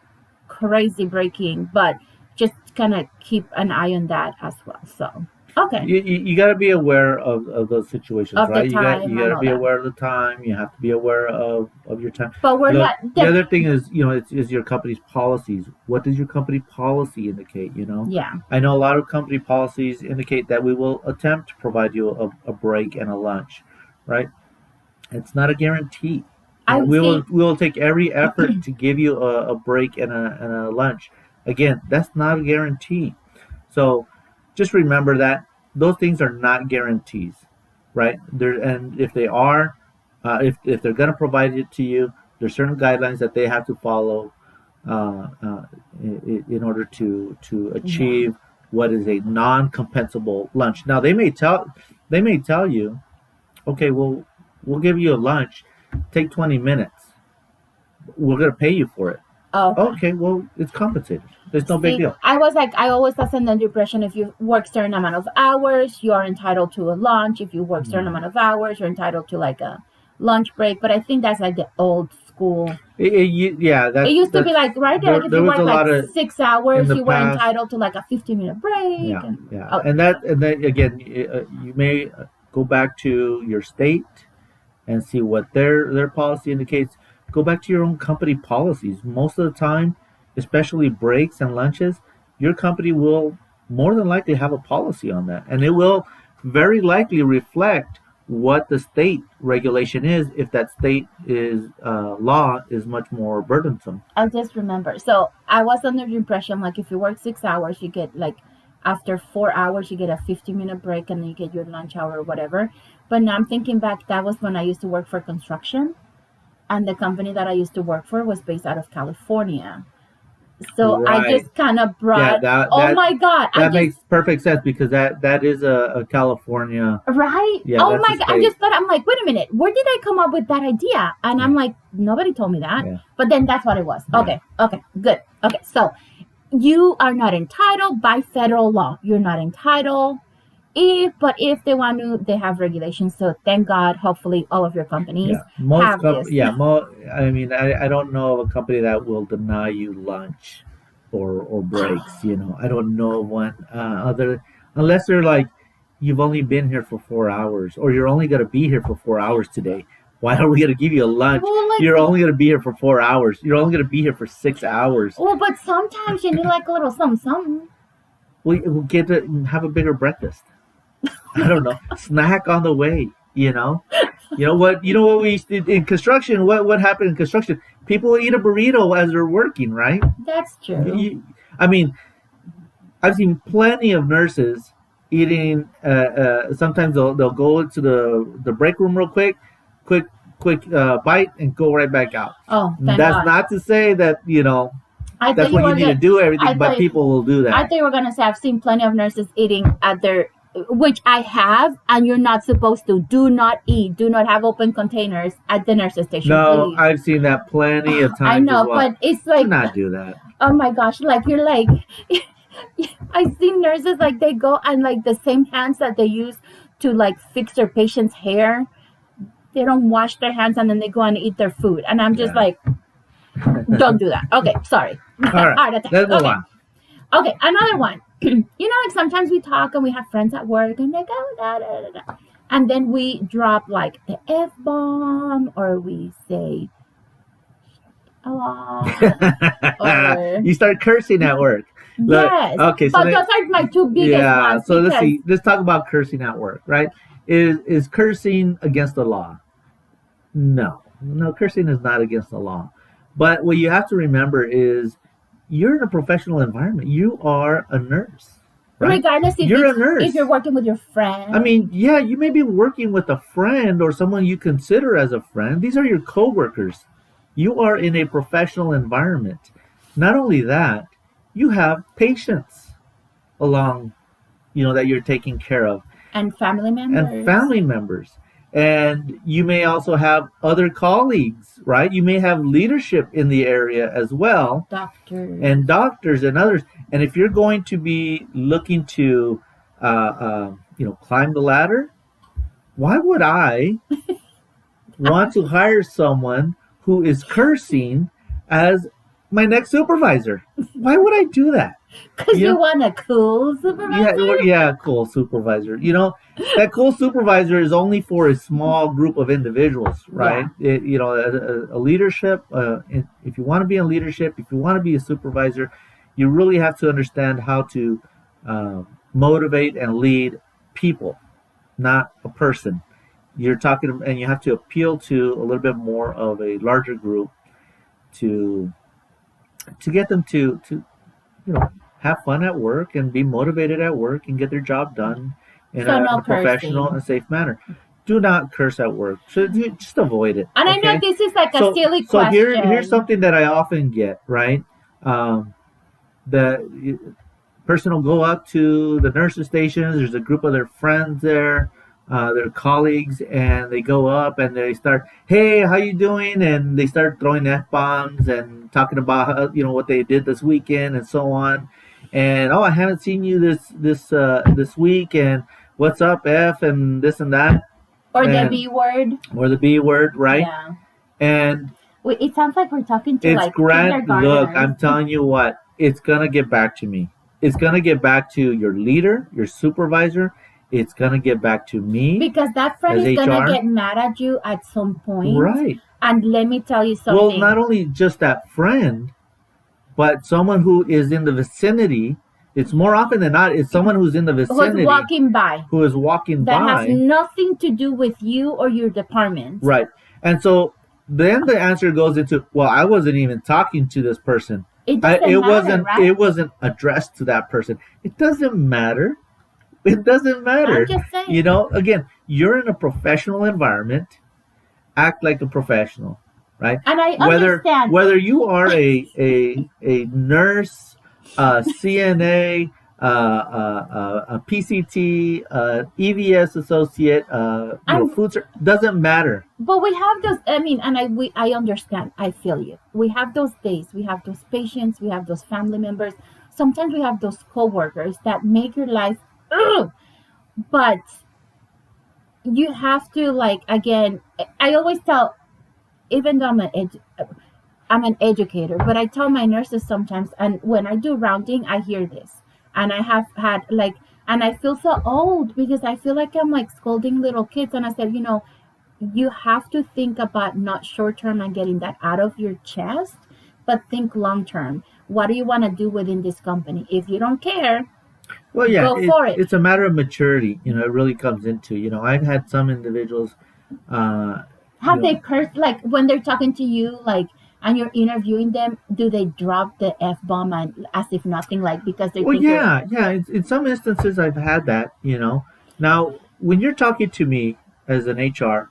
crazy breaking, but just kind of keep an eye on that as well. So okay. You got to be aware of those situations, Of the right? You time got and to all be that, aware of the time. You have to be aware of your time. but we're The not the other thing is, is your company's policies. What does your company policy indicate? yeah. I know a lot of company policies indicate that we will attempt to provide you a break and a lunch, right? It's not a guarantee. I We will see. take every effort to give you a break and a lunch. Again, that's not a guarantee. So just remember that those things are not guarantees, right? And if they are, if they're going to provide it to you, there's certain guidelines that they have to follow in order to Yeah. achieve what is a non-compensable lunch. Now they may tell you, okay, well, we'll give you a lunch, take 20 minutes, we're going to pay you for it. Okay. Okay, well, it's compensated. There's no big See, deal. I always was under the impression if you work certain amount of hours, you are entitled to a lunch. If you work certain No. amount of hours, you're entitled to like a lunch break. But I think that's like the old school. That It used to be like right there, like if there you was work a lot like of 6 in hours, the you were past. entitled to like a 15-minute break. Yeah, And, yeah, oh, and that again, you may go back to your state and see what their policy indicates. Go back to your own company policies. Most of the time, especially breaks and lunches, your company will more than likely have a policy on that, and it will very likely reflect what the state regulation is if that state is law is much more burdensome. I just remember. So I was under the impression like if you work 6 hours, you get like after 4 hours you get a 15-minute break and then you get your lunch hour or whatever. But now I'm thinking back, that was when I used to work for construction, and the company that I used to work for was based out of California. So I Right. just kind of Yeah, brought. that Oh that my God! I that just makes perfect sense because that is a California. right. Yeah, Oh that's a my God! I state. just thought I'm like, wait a minute, where did I come up with that idea? And I'm Yeah. like, nobody told me that. Yeah. But then that's what it was. Yeah. Okay, good. Okay, so you are not entitled by federal law. You're not entitled. If they want to, they have regulations. So thank God, hopefully all of your companies have this. I mean, I don't know of a company that will deny you lunch or breaks. I don't know of one other unless they're like you've only been here for 4 hours or you're only going to be here for 4 hours today. Why are we going to give you a lunch? Well, like, You're only going to be here for 4 hours. You're only going to be here for 6 hours. Well, but sometimes you need like a little something. We'll get to have a bigger breakfast. I don't know. Snack on the way, You know what we used to, in construction, what happened in construction? People eat a burrito as they're working, right? That's true. I mean, I've seen plenty of nurses eating sometimes they'll go into the break room real quick bite and go right back out. Oh, thank That's God. not to say that that's what you need to do everything, but people will do that. I thought you were gonna say I've seen plenty of nurses eating at their, which I have, and you're not supposed to. Do not eat. Do not have open containers at the nurses station. No, please. I've seen that plenty of times. I know, as well. but it's like do not do that. Oh my gosh! Like you're like, I've seen nurses like they go and like the same hands that they use to like fix their patient's hair, they don't wash their hands and then they go and eat their food, and I'm just like, don't do that. Okay, sorry. All right, let's move on. Okay, another one. Like sometimes we talk and we have friends at work and they go da da da da, and then we drop like the F-bomb or we say a lot. Or... You start cursing at work. Yes. Okay. So those are my two biggest ones. So let's see. Let's talk about cursing at work, right? Is cursing against the law? No, cursing is not against the law. But what you have to remember is you're in a professional environment. You are a nurse. Right? Regardless if you're a nurse. If you're working with your friend. I mean, yeah, you may be working with a friend or someone you consider as a friend. These are your coworkers. You are in a professional environment. Not only that, you have patients along, that you're taking care of. And family members. And you may also have other colleagues, right? You may have leadership in the area as well. Doctors and others. And if you're going to be looking to, climb the ladder, why would I want to hire someone who is cursing as my next supervisor? Why would I do that? Because you want a cool supervisor? Yeah, cool supervisor. That cool supervisor is only for a small group of individuals, right? Yeah. A leadership, if you want to be in leadership, if you want to be a supervisor, you really have to understand how to motivate and lead people, not a person. You're talking, and you have to appeal to a little bit more of a larger group to get them to have fun at work and be motivated at work and get their job done in a professional and safe manner. Do not curse at work. So just avoid it. And okay? I know this is like a silly question. So here's something that I often get, right? The person will go up to the nurses' stations. There's a group of their friends there, their colleagues, and they go up and they start, "Hey, how you doing?" And they start throwing F-bombs and talking about what they did this weekend and so on. And I haven't seen you this week, and what's up, F, and this and that. Or the B word. Or the B word, right? Yeah. And It sounds like we're talking to It's like grand. Look, kindergartners. I'm telling you what, it's gonna get back to me. It's gonna get back to your leader, your supervisor. It's gonna get back to me Because that friend as is gonna HR. get mad at you at some point. Right. And let me tell you Well, something. not only just that friend, but someone who is in the vicinity. It's more often than not, it's someone who's in the Who's vicinity walking by who is walking that has by. nothing to do with you or your department. Right. And so then the answer goes into, well, I wasn't even talking to this person. It doesn't matter, right? It wasn't addressed to that person. It doesn't matter. It doesn't matter. I'm just saying. You know, again, you're in a professional environment. Act like a professional, right? And I understand. Whether you are a nurse, a CNA, a PCT, EVS associate, food service, doesn't matter. But we have those. I mean, and I understand. I feel you. We have those days. We have those patients. We have those family members. Sometimes we have those coworkers that make your life. Ugh! But you have to, like, again. I always tell, even though I'm an educator, but I tell my nurses sometimes, and when I do rounding, I hear this. And I have had, like, and I feel so old because I feel like I'm like scolding little kids. And I said, you have to think about not short term and getting that out of your chest, but think long term. What do you want to do within this company? If you don't care, well, yeah, go for it. It's a matter of maturity. It really comes into, I've had some individuals. Have they cursed, like when they're talking to you, like, and you're interviewing them, do they drop the F-bomb and as if nothing, like, because they think yeah. In some instances, I've had that, Now, when you're talking to me as an HR,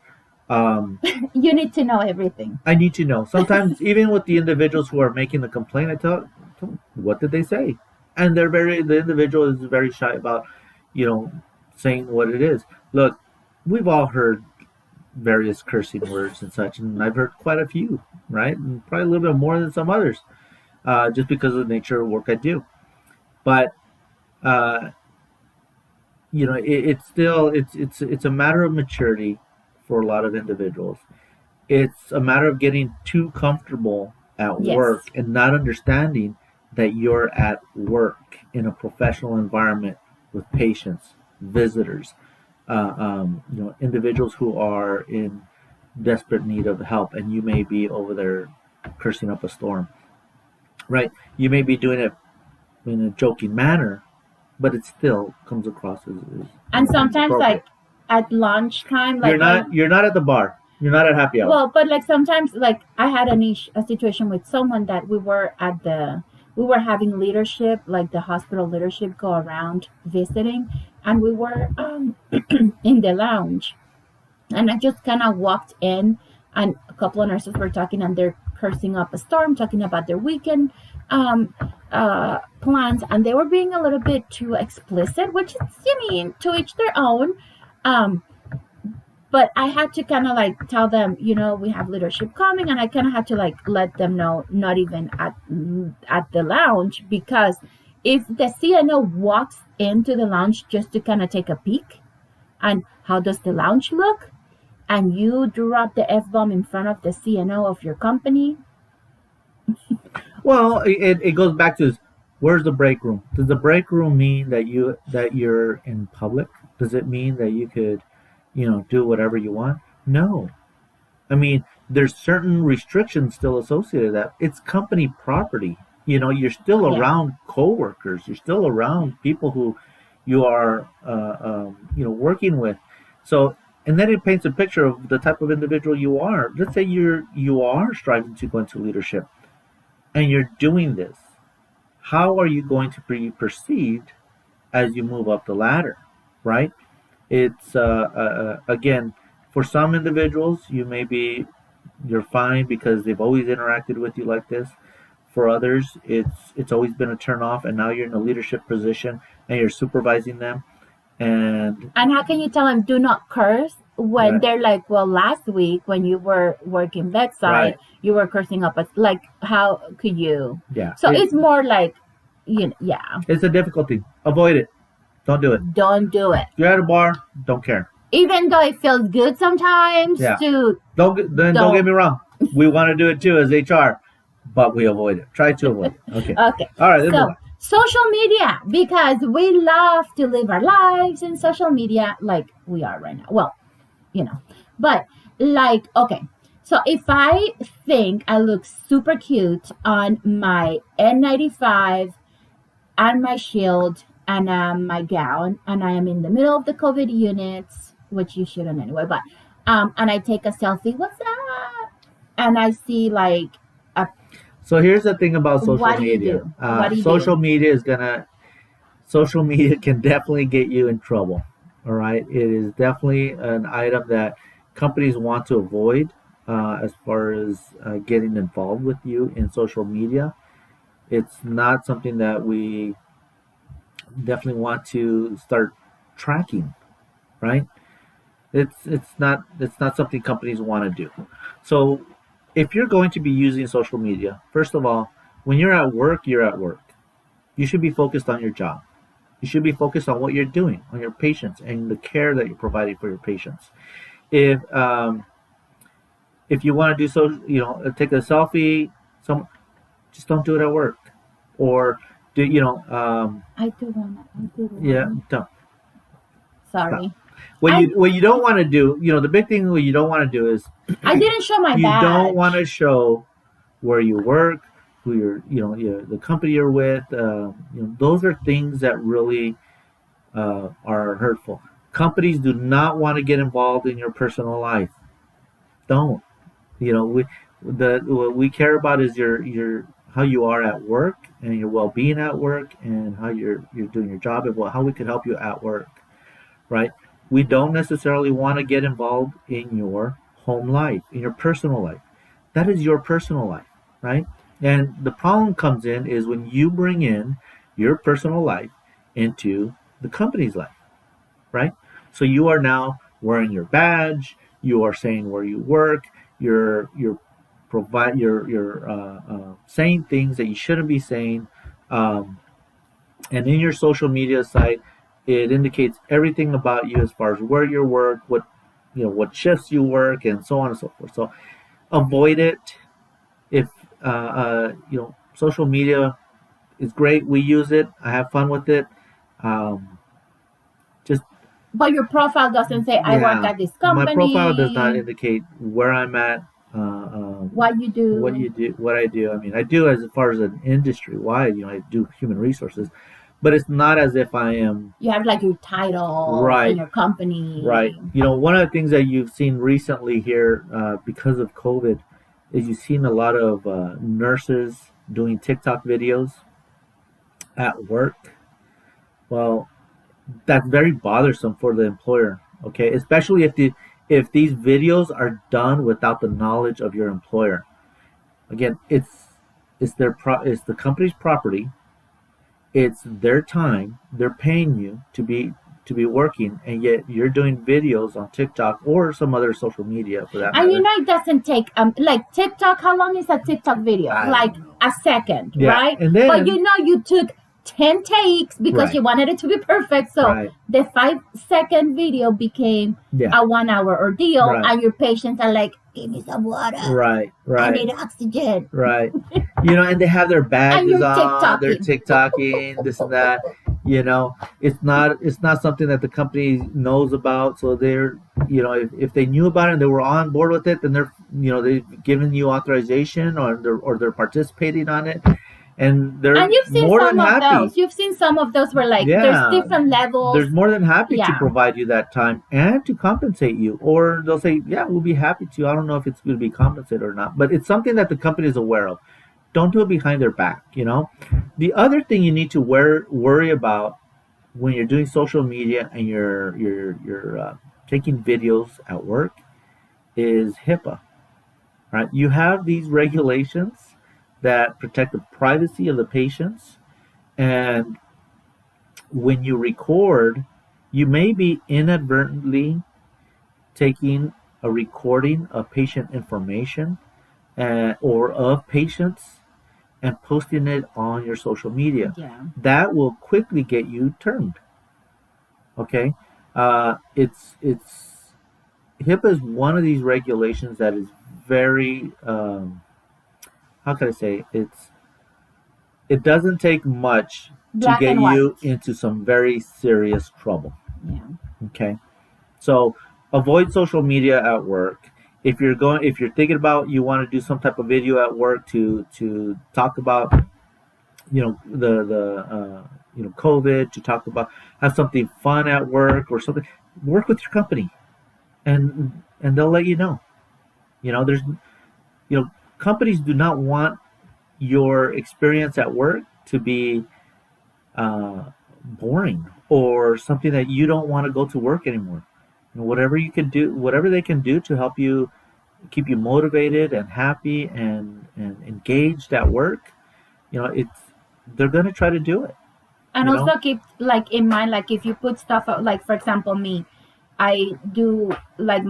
you need to know everything. I need to know. Sometimes, even with the individuals who are making the complaint, I tell them, what did they say? And the individual is very shy about, saying what it is. Look, we've all heard various cursing words and such, and I've heard quite a few, right? And probably a little bit more than some others, just because of the nature of work I do. But it's still it's a matter of maturity for a lot of individuals. It's a matter of getting too comfortable at work and not understanding that you're at work in a professional environment with patients, visitors, individuals who are in desperate need of help, and you may be over there cursing up a storm, right? You may be doing it in a joking manner, but it still comes across as and sometimes like at lunchtime, like you're not at the bar, you're not at happy hour. Well, but like sometimes, like I had a situation with someone that we were having leadership, like the hospital leadership, go around visiting, and we were in the lounge, and I just kind of walked in, and a couple of nurses were talking, and they're cursing up a storm, talking about their weekend plans, and they were being a little bit too explicit, which is, to each their own. But I had to kind of like tell them, we have leadership coming, and I kind of had to like let them know, not even at the lounge, because if the CNO walks into the lounge just to kind of take a peek, and how does the lounge look, and you drop the F-bomb in front of the CNO of your company. Well, it goes back to, where's the break room? Does the break room mean that you're in public? Does it mean that you could do whatever you want? No. I mean, there's certain restrictions still associated with that. It's company property. You're still around coworkers. You're still around people who you are, working with. So, and then it paints a picture of the type of individual you are. Let's say you are striving to go into leadership, and you're doing this. How are you going to be perceived as you move up the ladder, right? It's again, for some individuals, you're fine because they've always interacted with you like this. For others, it's always been a turnoff, and now you're in a leadership position and you're supervising them. And how can you tell them do not curse when they're like, well, last week when you were working bedside, you were cursing up? Like, how could you? Yeah. So it's more like, it's a difficult thing. Avoid it. Don't do it. Don't do it. You're at a bar. Don't care. Even though it feels good sometimes to. Don't get me wrong. We want to do it too as HR, but we avoid it. Try to avoid it. Okay. Okay. All right. Let's move So on. social media, because we love to live our lives in social media like we are right now. Well, you know, but like, okay. So if I think I look super cute on my N95 and my shield and my gown, and I am in the middle of the COVID units, which you shouldn't anyway, but and I take a selfie, what's that? And I see like a, So here's the thing about social what do you media. do? What do you Social do? media is gonna. Social media can definitely get you in trouble. All right. It is definitely an item that companies want to avoid as far as getting involved with you in social media. It's not something that we definitely want to start tracking, right? It's not something companies want to do. So if you're going to be using social media, first of all, when you're at work, you're at work. You should be focused on your job. You should be focused on what you're doing, on your patients, and the care that you're providing for your patients. If if you want to do so, take a selfie. Some Just don't do it at work, or do I do wanna. I do yeah, wanna. don't stop. Sorry. What I you don't want to do, the big thing what you don't want to do is I didn't show my you don't want to badge. show where you work, who the company you're with. Those are things that really are hurtful. Companies do not want to get involved in your personal life. Don't. What we care about is your how you are at work and your well-being at work and how you're doing your job and how we could help you at work, right? We don't necessarily want to get involved in your home life, in your personal life. That is your personal life, right? And the problem comes in is when you bring in your personal life into the company's life, right? So you are now wearing your badge, you are saying where you work, you're saying things that you shouldn't be saying, um, and in your social media site, it indicates everything about you as far as where you work, what shifts you work, and so on and so forth. So avoid it. If social media is great, we use it. I have fun with it. Um, just But your profile doesn't say I work Yeah, at this my profile does not company, indicate where I'm at, what you what do. you do, what I do. I mean, I do as far as an industry wide. I do human resources, but it's not as if I am You have like your title in right, your right. company. One of the things that you've seen recently here because of COVID is you've seen a lot of nurses doing TikTok videos at work. Well, that's very bothersome for the employer. Okay, especially if these videos are done without the knowledge of your employer. Again, it's the company's property. It's their time. They're paying you to be working, and yet you're doing videos on TikTok or some other social media for that And matter. it doesn't take like TikTok. How long is a TikTok video? I Like don't know. a second, Yeah, right? and But then you took 10 takes because right, you wanted it to be perfect. So right, the 5-second video became yeah, a 1 hour ordeal, right, and your patients are like, "Give me some water. right, I right. need oxygen." Right. And they have their And badges you're on, they're TikToking. TikToking, this and that. It's not something that the company knows about. So if they knew about it and they were on board with it, then they've given you authorization or they're participating on it, and they're And you've seen more than some of happy. those. You've seen some of those where like there's Yeah, different levels. there's more than happy to Yeah. provide you that time and to compensate you. Or they'll say, yeah, we'll be happy to. I don't know if it's going to be compensated or not, but it's something that the company is aware of. Don't do it behind their back. The other thing you need to worry about when you're doing social media and you're taking videos at work is HIPAA, right? You have these regulations that protect the privacy of the patients, and when you record, you may be inadvertently taking a recording of patient information or of patients and posting it on your social media. Yeah. That will quickly get you termed. Okay, it's HIPAA is one of these regulations that is very, how can I say, it doesn't take much to Black get and white. you into some very serious trouble. Yeah. Okay, so avoid social media at work. If you're thinking about you want to do some type of video at work to talk about the COVID, to talk about have something fun at work or something, work with your company, and they'll let you know. There's companies do not want your experience at work to be boring or something that you don't want to go to work anymore. Whatever you can do, whatever they can do to help you keep you motivated and happy and engaged at work, it's they're going to try to do it. And also keep like in mind, like if you put stuff out, like for example, me, I do like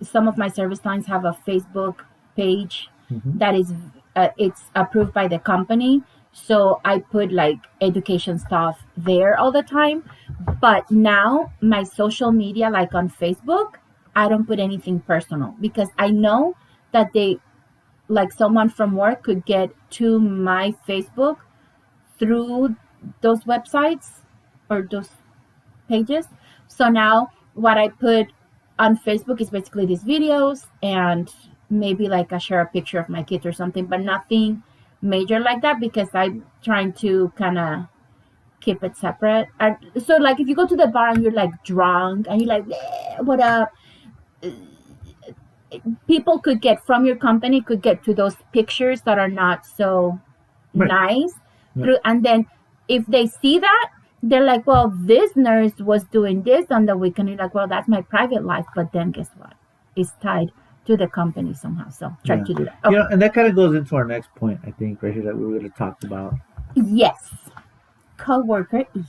some of my service lines have a Facebook page that is it's approved by the company. So I put like education stuff there all the time. But now my social media, like on Facebook, I don't put anything personal because I know that like someone from work could get to my Facebook through those websites or those pages. So now what I put on Facebook is basically these videos and maybe like I share a picture of my kids or something, but nothing major like that because I'm trying to kind of keep it separate. And so like if you go to the bar and you're like drunk and you're like, what up? People could get from your company could get to those pictures that are not so nice. And then if they see that, they're like, well, this nurse was doing this on the weekend. You're like, well, that's my private life. But then guess what? It's tied to the company somehow. So try to do that. Okay. And that kind of goes into our next point, I think, right here that we were going to talk about. Yes. Coworker issues.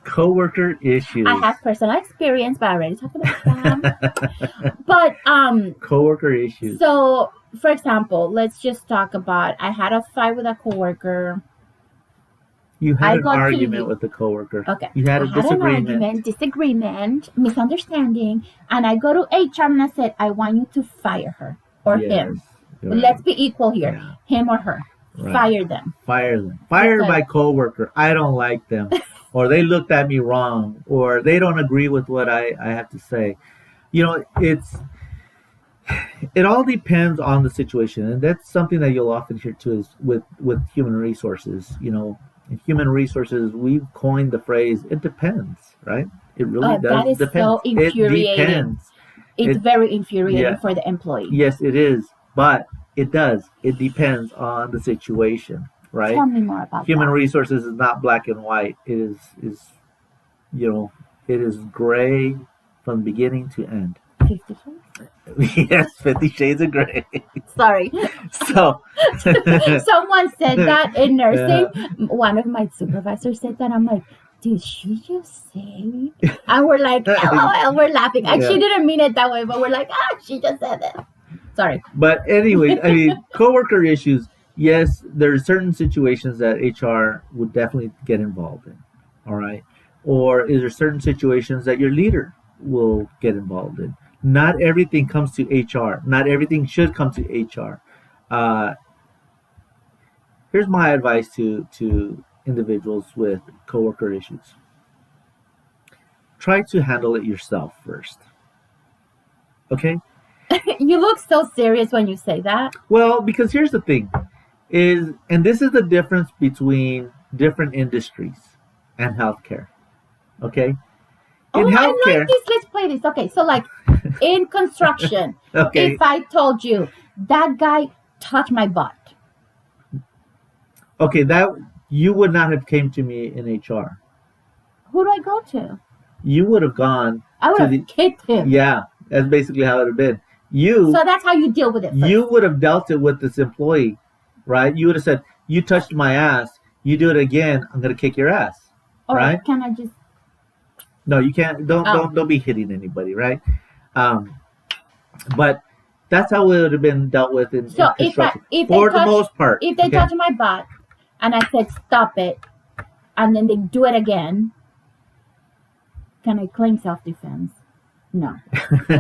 Coworker issues. I have personal experience, but I already talked about them. But coworker issues. So, for example, let's just talk about I had a a with a coworker. You had an argument with a coworker. Okay. You had a disagreement. Disagreement, misunderstanding, and I go to HR and I said, I want you to fire her or him. Right. Let's be equal here. Yeah. Him or her. Right. Fire them. Fire them. Fire my coworker. I don't like them. Or they looked at me wrong. Or they don't agree with what I have to say. It all depends on the situation. And that's something that you'll often hear too is with human resources. In human resources, we've coined the phrase, it depends, right? It really does that is depend. So infuriating. It depends. It's very infuriating for the employee. Yes, it is. But it does. It depends on the situation, right? Tell me more about human resources is not black and white. It is it is gray from beginning to end. 50 Shades? Yes, 50 Shades of Grey. Sorry. So someone said that in nursing. Yeah. One of my supervisors said that. I'm like, did she just say? And we're like, LOL, we're laughing. And she didn't mean it that way, but we're like, she just said it. Sorry. But anyway, I mean, coworker issues, yes, there are certain situations that HR would definitely get involved in. All right. Or is there certain situations that your leader will get involved in? Not everything comes to HR. Not everything should come to HR. Here's my advice to individuals with coworker issues. Try to handle it yourself first. Okay? You look so serious when you say that. Well, because here's the thing. And this is the difference between different industries and healthcare. Okay? In healthcare, I like this. Let's play this. Okay, so like in construction, if I told you that guy touched my butt. Okay, that you would not have came to me in HR. Who do I go to? You would have gone. I would have kicked him. Yeah, that's basically how it would have been. So that's how you deal with it first. You would have dealt it with this employee, right? You would have said, "You touched my ass. You do it again, I'm going to kick your ass." Right? Can I just? No, you can't. Don't be hitting anybody, right? But that's how it would have been dealt with in construction. For the most part. If they touch my butt and I said stop it, and then they do it again, can I claim self-defense? No.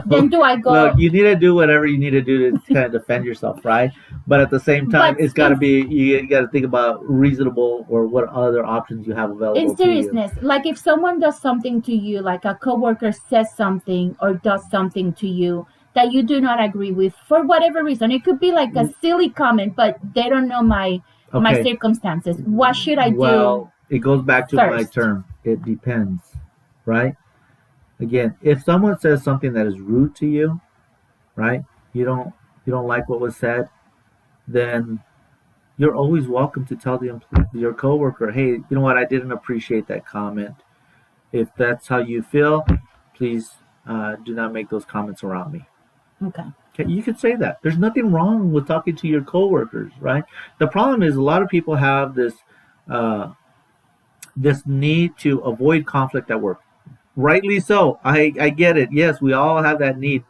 Then do I Look, go? you need to do whatever you need to do to kind of defend yourself, right? But at the same time, But it's got to be, you got to think about reasonable or what other options you have in available to you. seriousness, like if someone does something to you, like a coworker says something or does something to you that you do not agree with for whatever reason, it could be like a silly comment, but they don't know my Okay. circumstances. What should I do Well, it goes back to my first? term. It depends, right? Again, if someone says something that is rude to you, right? You don't you don't like what was said, then you're always welcome to tell your coworker, "Hey, you know what? I didn't appreciate that comment. If that's how you feel, please do not make those comments around me." Okay. Okay, you could say that. There's nothing wrong with talking to your coworkers, right? The problem is a lot of people have uh, this need to avoid conflict at work. Rightly so. I get it. Yes, we all have that need.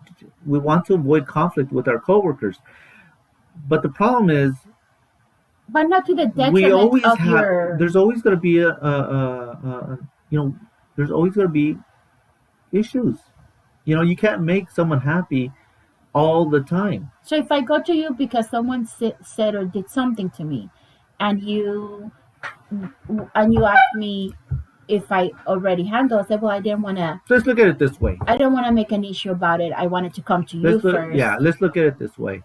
We want to avoid conflict with our coworkers. But the problem is But not to the we detriment always of have your. there's always going to be a you know there's always going to be issues. You can't make someone happy all the time. So if I go to you because someone said or did something to me, and you ask me if I already handled, I said, well, Let's look at it this way. I didn't want to make an issue about it. I wanted to come to you first. Let's look at it this way.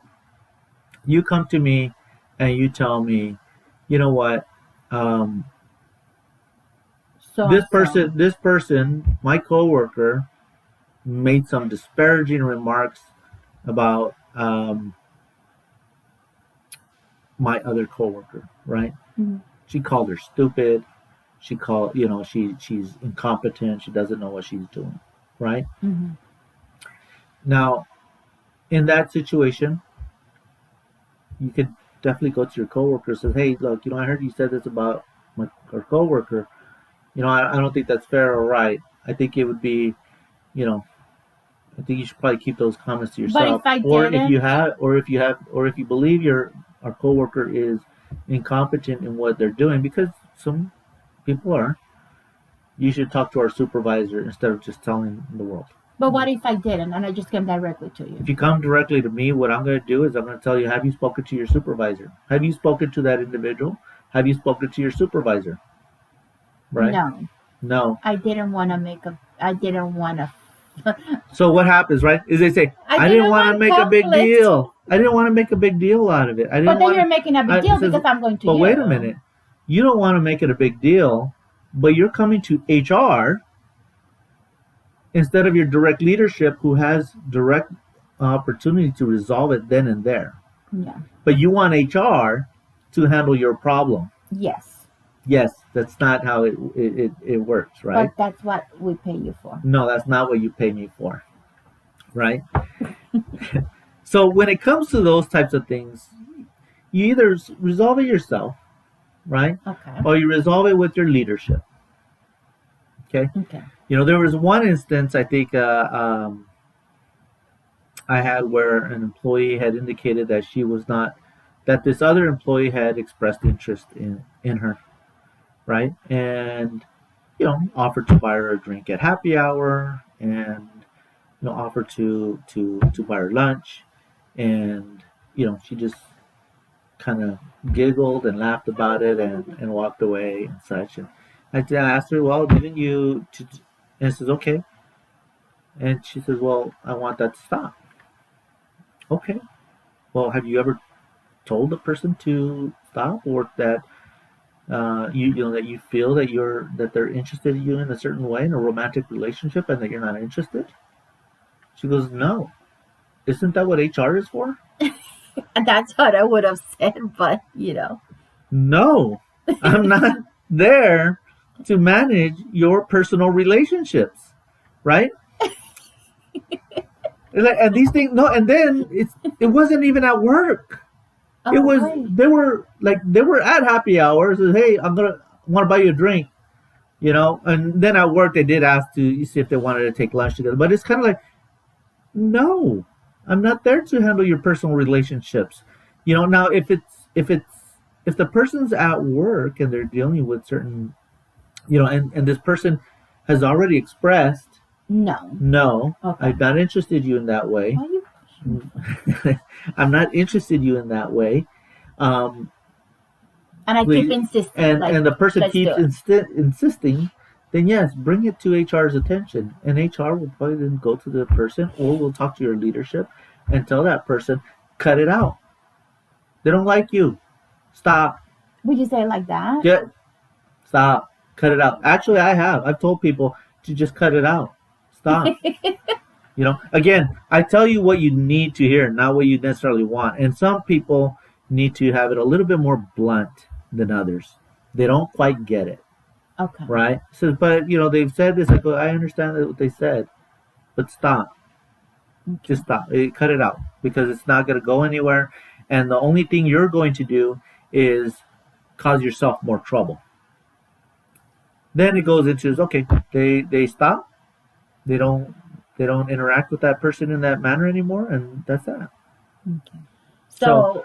You come to me and you tell me, you know what, So this person, my coworker, made some disparaging remarks about my other coworker, right? Mhm. She called her stupid. She called, she's incompetent. She doesn't know what she's doing, right? Mhm. Now, in that situation, you could definitely go to your coworker and say, "Hey, look, I heard you said this about our coworker. I don't think that's fair or right. I think it would be, you know, I think you should probably keep those comments to But if yourself. I Or if you didn't, have, or if you believe our coworker is incompetent in what they're doing, because some people are, you should talk to our supervisor instead of just telling the world. but what if I didn't and I just came directly to you? If you come directly to me, what I'm going to do is I'm going to tell you, have you spoken to your supervisor? Have you spoken to that individual? Have you spoken to your supervisor? Right? No, No. I didn't want to make a. I didn't want to. So what happens, right? Is they say, I I didn't didn't want to want make a big conflict. deal. I didn't want to make a big deal out of it. I But didn't then want you're to. making a big It deal says, because I'm going to but wait a you. minute. You don't want to make it a big deal, but you're coming to HR instead of your direct leadership who has direct opportunity to resolve it then and there. Yeah. But you want HR to handle your problem. Yes. Yes, that's not how it works, right? But that's what we pay you for. No, that's not what you pay me for, right? So when it comes to those types of things, you either resolve it yourself, right? Okay. Or you resolve it with your leadership. Okay. Okay. There was one instance I think I had where an employee had indicated that she was not, that this other employee had expressed interest in her, right? And offered to buy her a drink at happy hour, and offered to buy her lunch, and she just kind of giggled and laughed about it and walked away and such. And I asked her, well, didn't you? And I says, okay. And she says, well, I want that to stop. Okay. Well, have you ever told the person to stop, or that that you feel that they're interested in you in a certain way in a romantic relationship and that you're not interested? She goes, no. Isn't that what HR is for? That's what I would have said, but No, I'm not there to manage your personal relationships, right? And these things, no, and then it wasn't even at work. Oh, It was right. they were at happy hours. And, hey, want to buy you a drink, And then at work they did ask to see if they wanted to take lunch together. But it's kind of like, no, I'm not there to handle your personal relationships. Now if the person's at work and they're dealing with certain, and this person has already expressed No. No, Okay. I'm not interested you in that way. Why you pushing me? I'm not interested you in that way. Um, And I keep please, insisting, and like, the person let's do keeps it. insisting, then yes, bring it to HR's attention, and HR will probably then go to the person, or we'll talk to your leadership and tell that person, cut it out. They don't like you. Stop. Would you say it like that? Get stop. Cut it out. Actually, I have. I've told people to just cut it out. Stop. Again, I tell you what you need to hear, not what you necessarily want. And some people need to have it a little bit more blunt than others. They don't quite get it, Okay. right? So, but they've said this. I go, I understand what they said, but stop. Okay. Just stop. Cut it out because it's not going to go anywhere. And the only thing you're going to do is cause yourself more trouble. Then it goes into okay, they stop. They don't interact with that person in that manner anymore, and that's that. Okay. So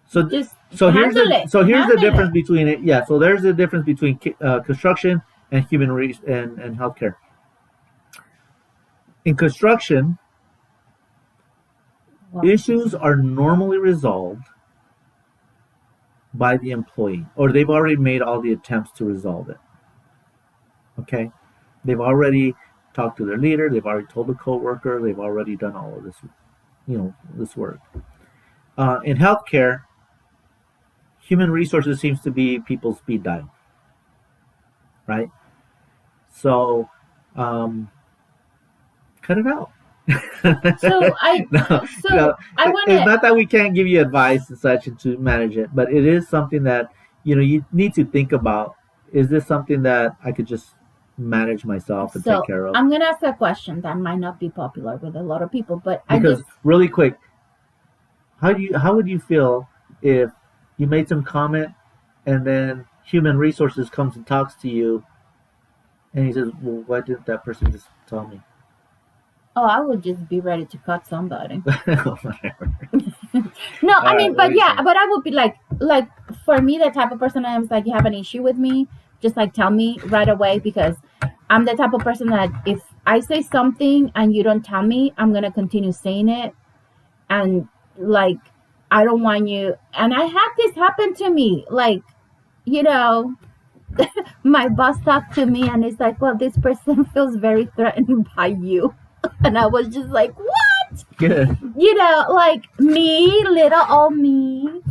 So so just so here's handle the it. so here's the Handle difference it. between it. Yeah. So there's the difference between construction and and healthcare. In construction, Well, issues are normally resolved by the employee, or they've already made all the attempts to resolve it. Okay, they've already talked to their leader. They've already told the coworker. They've already done all of this, this work. In healthcare, human resources seems to be people's speed dial, right? So, cut it out. so I No, so I want it's to. not that we can't give you advice and such and to manage it, but it is something that you need to think about. Is this something that I could just manage myself and take So care of? I'm gonna ask a question that might not be popular with a lot of people, but I Because just really quick, how would you feel if you made some comment and then human resources comes and talks to you and he says, "Well, why didn't that person just tell me?" I would just be ready to cut somebody. Whatever. No, I mean, What but do you yeah, think? but I would be like for me, the type of person I am is like, you have an issue with me, just like tell me right away because I'm the type of person that if I say something and you don't tell me, I'm gonna continue saying it, and like I don't want you. And I had this happen to me, like you know, my boss talked to me and it's like, well, this person feels very threatened by you, and I was just like, what? Good. Like me, little old me.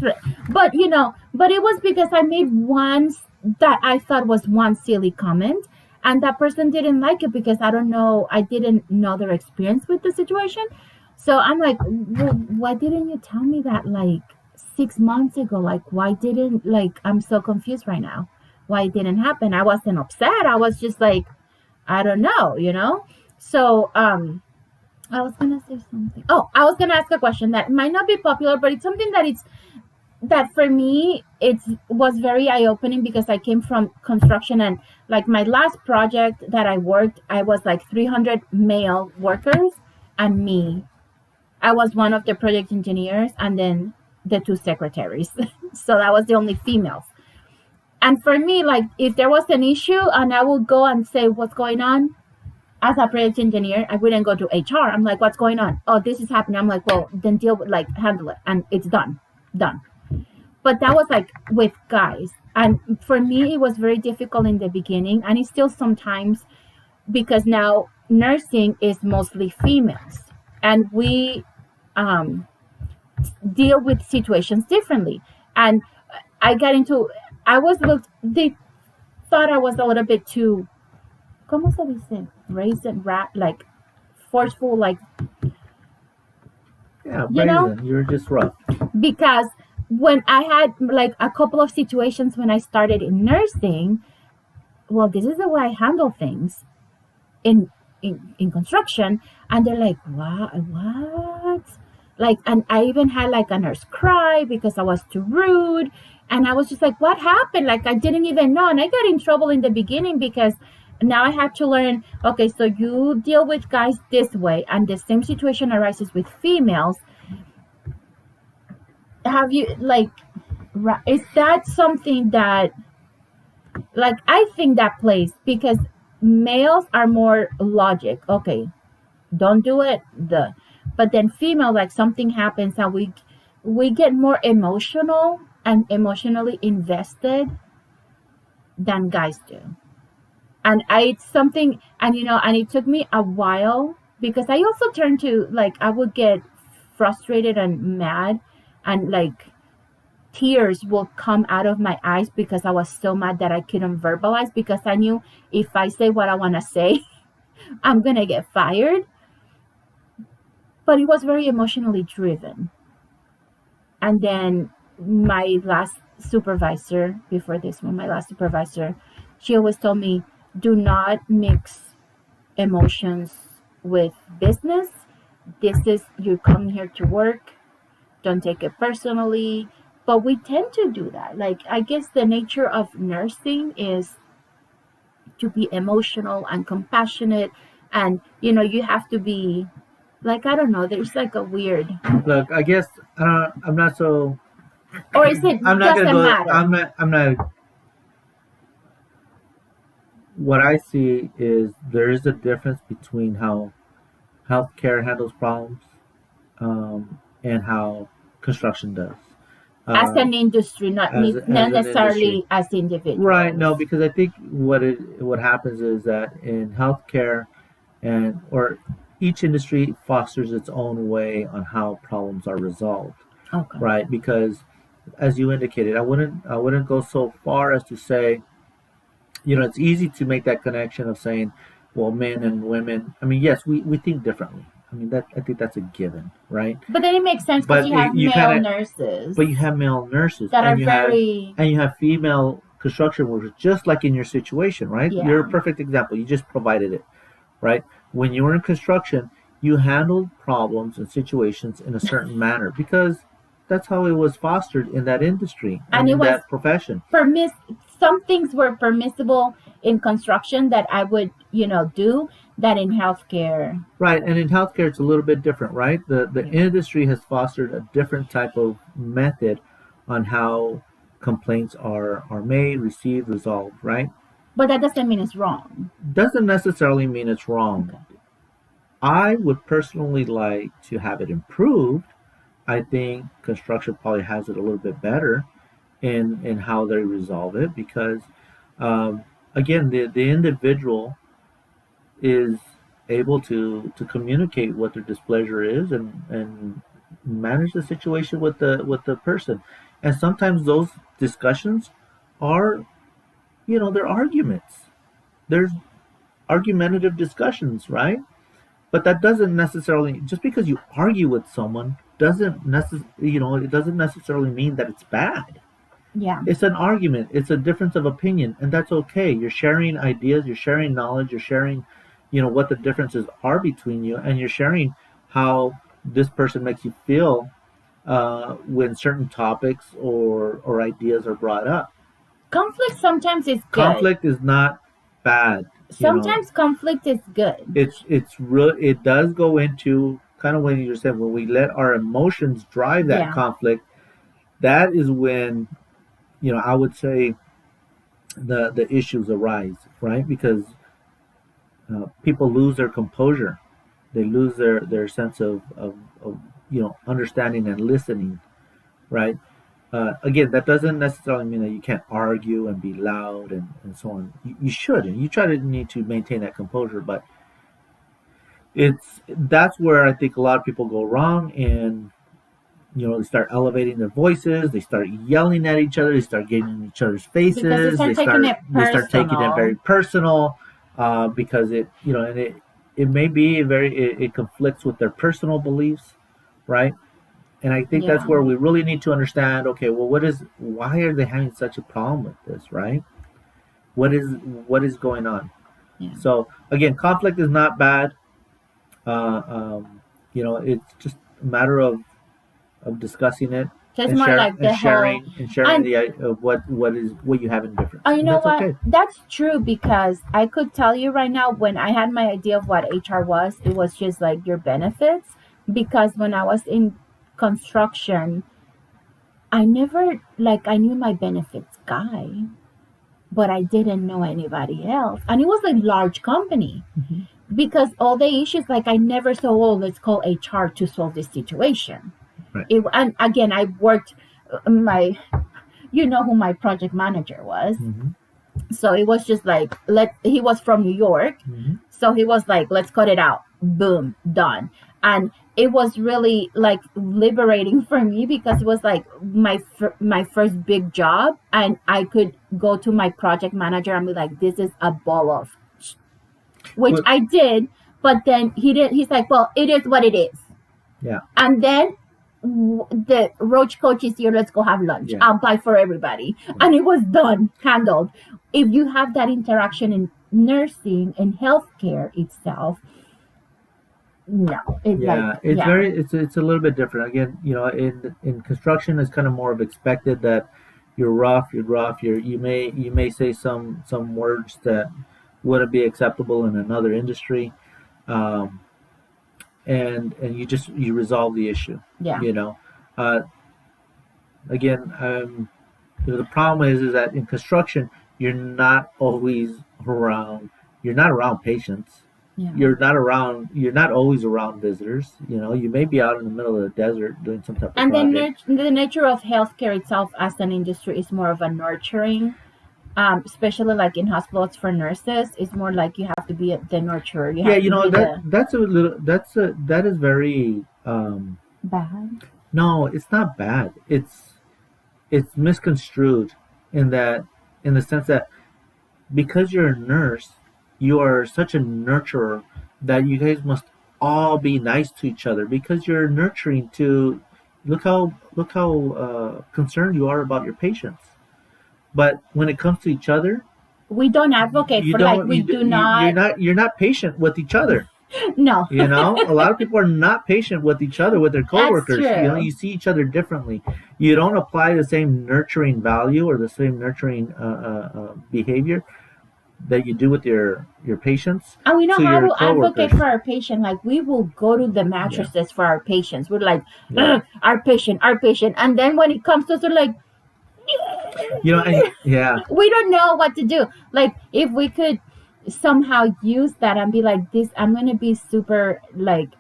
But it was because I made one that I thought was one silly comment, and that person didn't like it because I don't know, I didn't know their experience with the situation. So I'm like, well, why didn't you tell me that like 6 months ago? Like, why didn't, like, I'm so confused right now. Why it didn't happen? I wasn't upset. I was just like, I don't know. So, I was gonna say something. Oh, I was gonna ask a question that might not be popular, but it's something that for me it was very eye opening because I came from construction, and like my last project that I worked, I was like 300 male workers and me. I was one of the project engineers and then the two secretaries. So that was the only females. And for me, like if there was an issue and I would go and say what's going on, as a project engineer, I wouldn't go to HR. I'm like, what's going on? Oh, this is happening. I'm like, well, then deal with, like, handle it. And it's done. Done. But that was like with guys. And for me, it was very difficult in the beginning. And it's still sometimes because now nursing is mostly females. And we um, deal with situations differently. And I got into, I was looked, they thought I was a little bit too, ¿cómo se dice? Raisin, rat, like forceful, like, Yeah, you know, brazen. You're just rough. because when I had like a couple of situations when I started in nursing, well, this is the way I handle things in in construction, and they're like, what? Like, and I even had like a nurse cry because I was too rude, and I was just like, what happened? Like, I didn't even know, and I got in trouble in the beginning because now I had to learn. Okay, so you deal with guys this way, and the same situation arises with females. Have you like? Is that something that, like, I think that plays because males are more logic. Okay, don't do it. But then female, like something happens and we get more emotional and emotionally invested than guys do. And it's something, and and it took me a while because I also turned to, like, I would get frustrated and mad, and like tears will come out of my eyes because I was so mad that I couldn't verbalize, because I knew if I say what I want to say, I'm gonna get fired. But it was very emotionally driven. And then my last supervisor, before this one, my last supervisor, she always told me, do not mix emotions with business. This is, you're coming here to work. Don't take it personally. But we tend to do that. Like, I guess the nature of nursing is to be emotional and compassionate. And, you have to be, like, I don't know, there's like a weird, Look, I guess I'm not so. or is it I'm not gonna doesn't go. matter? I'm not. What I see is there is a difference between how healthcare handles problems, and how construction does. As Uh, an industry, not not as an industry. necessarily as Right. individuals. No, because I think what happens is that in healthcare, and or each industry fosters its own way on how problems are resolved. Okay. Right. Because as you indicated, I wouldn't go so far as to say, it's easy to make that connection of saying, well, men and women. I mean, yes, we think differently. I mean, that I think that's a given, right? But then it makes sense because But you have you kind male of nurses but you have male nurses, that are and very, you have female construction workers, just like in your situation, right? You're a yeah. perfect example. You just provided it, right? When you were in construction, you handled problems and situations in a certain manner because that's how it was fostered in that industry And and it in was that profession. permiss some things were permissible in construction that I would, do that in healthcare. Right, and in healthcare, it's a little bit different, right? The Yeah. industry has fostered a different type of method on how complaints are made, received, resolved, right? But that doesn't mean it's wrong. Doesn't necessarily mean it's wrong. Okay. I would personally like to have it improved. I think construction probably has it a little bit better in how they resolve it because, um, again, the individual is able to communicate what their displeasure is and manage the situation with the person. And sometimes those discussions are, they're arguments. There's argumentative discussions, right? But that doesn't necessarily, just because you argue with someone doesn't it doesn't necessarily mean that it's bad. Yeah. It's an argument, it's a difference of opinion, and that's okay. You're sharing ideas, you're sharing knowledge, you're sharing, what the differences are between you, and you're sharing how this person makes you feel when certain topics or ideas are brought up. Conflict sometimes is good. Conflict is not bad. Sometimes conflict is good. It's real. It does go into kind of when you said when we let our emotions drive that Yeah. conflict. That is when I would say the issues arise, right? Because people lose their composure, they lose their sense of understanding and listening, right? Again, that doesn't necessarily mean that you can't argue and be loud and so on. You should, and you try to need to maintain that composure, but that's where I think a lot of people go wrong, and they start elevating their voices, they start yelling at each other, they start getting in each other's Because they faces, start taking it they start taking it very personal. personal, because and it may be it conflicts with their personal beliefs, right? And I think that's Yeah. where we really need to understand, okay, well, why are they having such a problem with this, right? What is going on? Yeah. So again, conflict is not bad. uh, um, it's just a matter of discussing it Just and more like the whole, sharing and the of what you have in difference, you and know that's what? okay. That's true, because I could tell you right now, when I had my idea of what HR was, it was just like your benefits. Because when I was in construction, I never, like, I knew my benefits guy. but I didn't know anybody else. And it was a large company Mhm. because all the issues, like I never saw, oh, let's call HR to solve this situation. Right. And again, I worked my, you know who my project manager was. Mhm. So it was just like, he was from New York. Mhm. So he was like, let's cut it out. Boom, done. And it was really like liberating for me because it was like my first big job, and I could go to my project manager and be like, this is a ball of, which Well, I did. But then he's like, well, it is what it is. yeah. And then the roach coach is here, let's go have lunch. Yeah. I'll buy for everybody. And it was done, handled. If you have that interaction in nursing and healthcare itself, no, it's Yeah, like, it's yeah, very it's a little bit different. Again, in construction it's kind of more of expected that you're rough, you may say some words that wouldn't be acceptable in another industry. Um, and you resolve the issue, yeah. you know. Uh, again, the problem is that in construction you're not always around you're not around patients. Yeah. You're not always around visitors. You may be out in the middle of the desert doing some type of And project. the nature of healthcare itself as an industry is more of a nurturing, especially like in hospitals for nurses. It's more like you have to be the nurturer. You Yeah, have to be the that is very bad. no, it's not bad. It's misconstrued in that in the sense that because you're a nurse, you are such a nurturer that you guys must all be nice to each other because you're nurturing to look how concerned you are about your patients. But when it comes to each other, We don't advocate you for, like, don't we you, do you're not. not patient with each other. No. A lot of people are not patient with each other, with their That's coworkers. true. You see each other differently. You don't apply the same nurturing value or the same nurturing behavior that you do with your patients And we know to how your to advocate coworkers. for our patient. Like, we will go to the Yeah, mattresses for our patients. We're like, yeah. our patient, our patient. And then when it comes to us, we're like, And yeah, we don't know what to do. Like, if we could somehow use that and be like, this, I'm going to be super, like,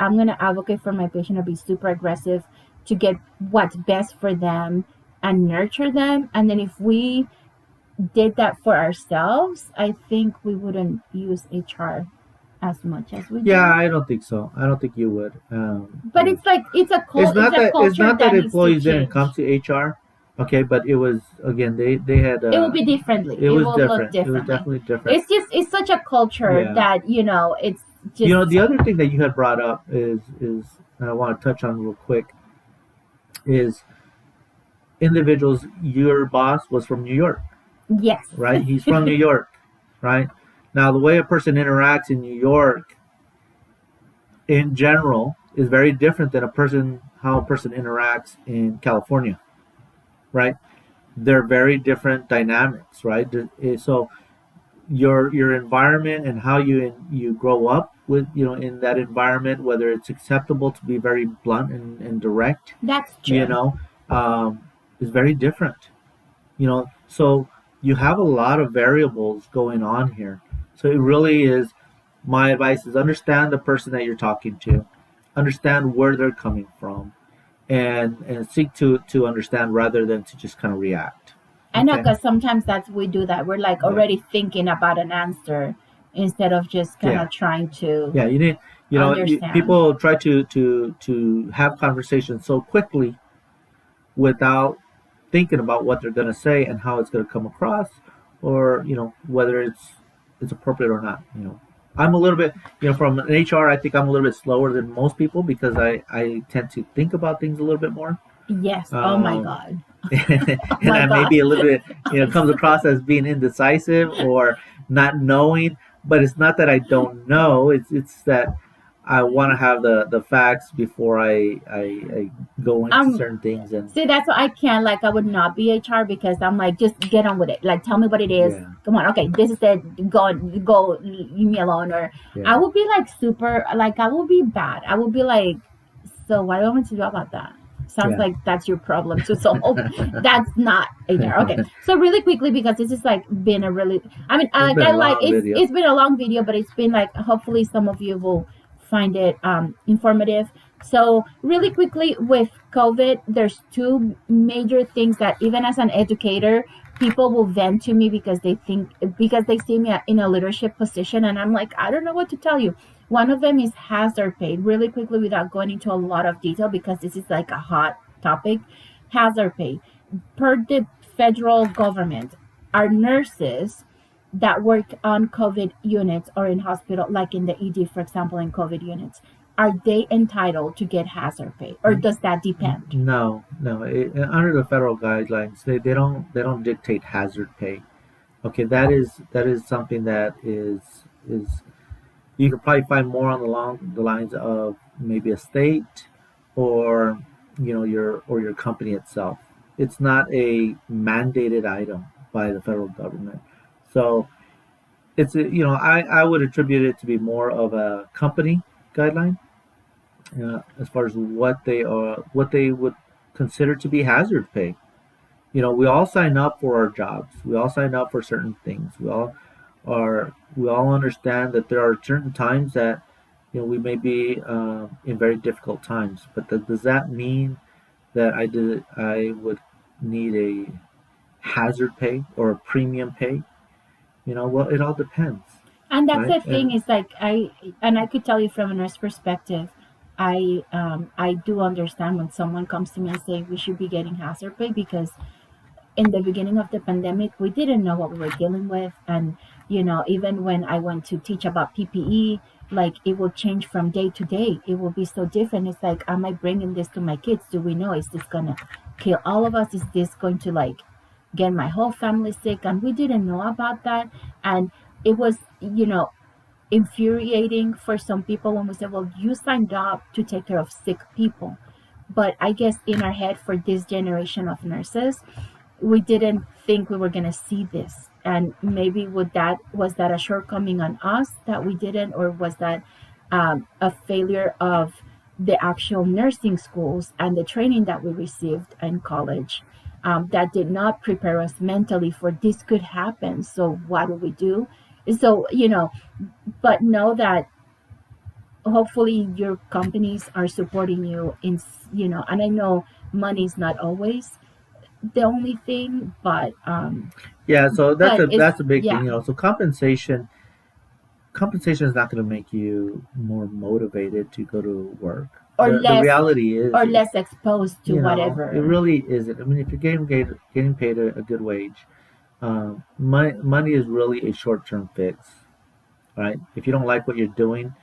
I'm going to advocate for my patient and be super aggressive to get what's best for them and nurture them. And then if we did that for ourselves, I think we wouldn't use HR as much as we yeah. do. I don't think so. I don't think you would. But it's like, it's a It's culture not that that needs to employees didn't come change. to HR, okay, but it was again they had It will be differently. it It was will look different. It was differently. definitely different. It's such a culture Yeah. that, it's just, The other thing that you had brought up is and I want to touch on real quick is individuals. Your boss was from New York, yes. right? He's from New York, right? Now the way a person interacts in New York in general is very different than how a person interacts in California, right? They're very different dynamics, right? So your environment and how you grow up with in that environment, whether it's acceptable to be very blunt and direct, That's you true. know, is very different. So you have a lot of variables going on here. So it really is. My advice is understand the person that you're talking to, understand where they're coming from, and seek to understand rather than to just kind of react. I know, Okay. because sometimes that's we do that. We're like Yeah. already thinking about an answer instead of just kind Yeah. of trying to Yeah. understand. People try to have conversations so quickly without thinking about what they're going to say and how it's going to come across, or whether it's appropriate or not. I'm a little bit, from an HR, I think I'm a little bit slower than most people because I tend to think about things a little bit more. Yes. Oh my Um, God. and Oh my I may God. be a little bit, comes across as being indecisive or not knowing. But it's not that I don't know. It's that I want to have the facts before I go into Um, certain things. And See, that's what I can't. Like, I would not be HR because I'm like, just get on with it. Like, tell me what it is. yeah, Come on, okay, this is it. Go, leave me alone. Or I yeah. would be like super. Like, I would be bad. I would be like, so what do you want me to do about that? Sounds Yeah. like that's your problem to solve. That's not HR. Okay. So really quickly, because this is like been a really, I mean, It's like been I a like long video. it's been a long video, but it's been like hopefully some of you will find it informative. So really quickly with COVID, there's two major things that even as an educator, people will vent to me because they see me in a leadership position, and I'm like, I don't know what to tell you. One of them is hazard pay. Really quickly, without going into a lot of detail, because this is like a hot topic. Hazard pay. Per the federal government, our nurses that work on COVID units or in hospital, like in the ED, for example, in COVID units, are they entitled to get hazard pay, or does that depend? No, no. Under the federal guidelines, they don't dictate hazard pay. Okay, that is something that is you could probably find more on along the lines of maybe a state or your company itself. It's not a mandated item by the federal government. So I would attribute it to be more of a company guideline as far as what they would consider to be hazard pay. We all sign up for our jobs. We all sign up for certain things. We all understand that there are certain times that we may be in very difficult times. But does that mean that I would need a hazard pay or a premium pay? Well, it all depends, And that's right? the thing is like I could tell you from a nurse perspective, I do understand when someone comes to me and say we should be getting hazard pay, because in the beginning of the pandemic, we didn't know what we were dealing with. And, even when I went to teach about PPE, like it will change from day to day. It will be so different. It's like, am I bringing this to my kids? Do we know? Is this going to kill all of us? Is this going to like get my whole family sick? And we didn't know about that. And it was, infuriating for some people when we said, well, you signed up to take care of sick people. But I guess in our head, for this generation of nurses, we didn't think we were going to see this. And maybe was that a shortcoming on us that we didn't, or was that a failure of the actual nursing schools and the training that we received in college, that did not prepare us mentally for this could happen? So what do we do? So but know that hopefully your companies are supporting you in, and I know money is not always the only thing, but Yeah, so that's but a it's, that's a big thing. yeah, So compensation is not going to make you more motivated to go to work. or The less reality is, exposed to it whatever. really isn't. I mean, if you're getting paid a good wage, money is really a short term fix, right? If you don't like what you're doing,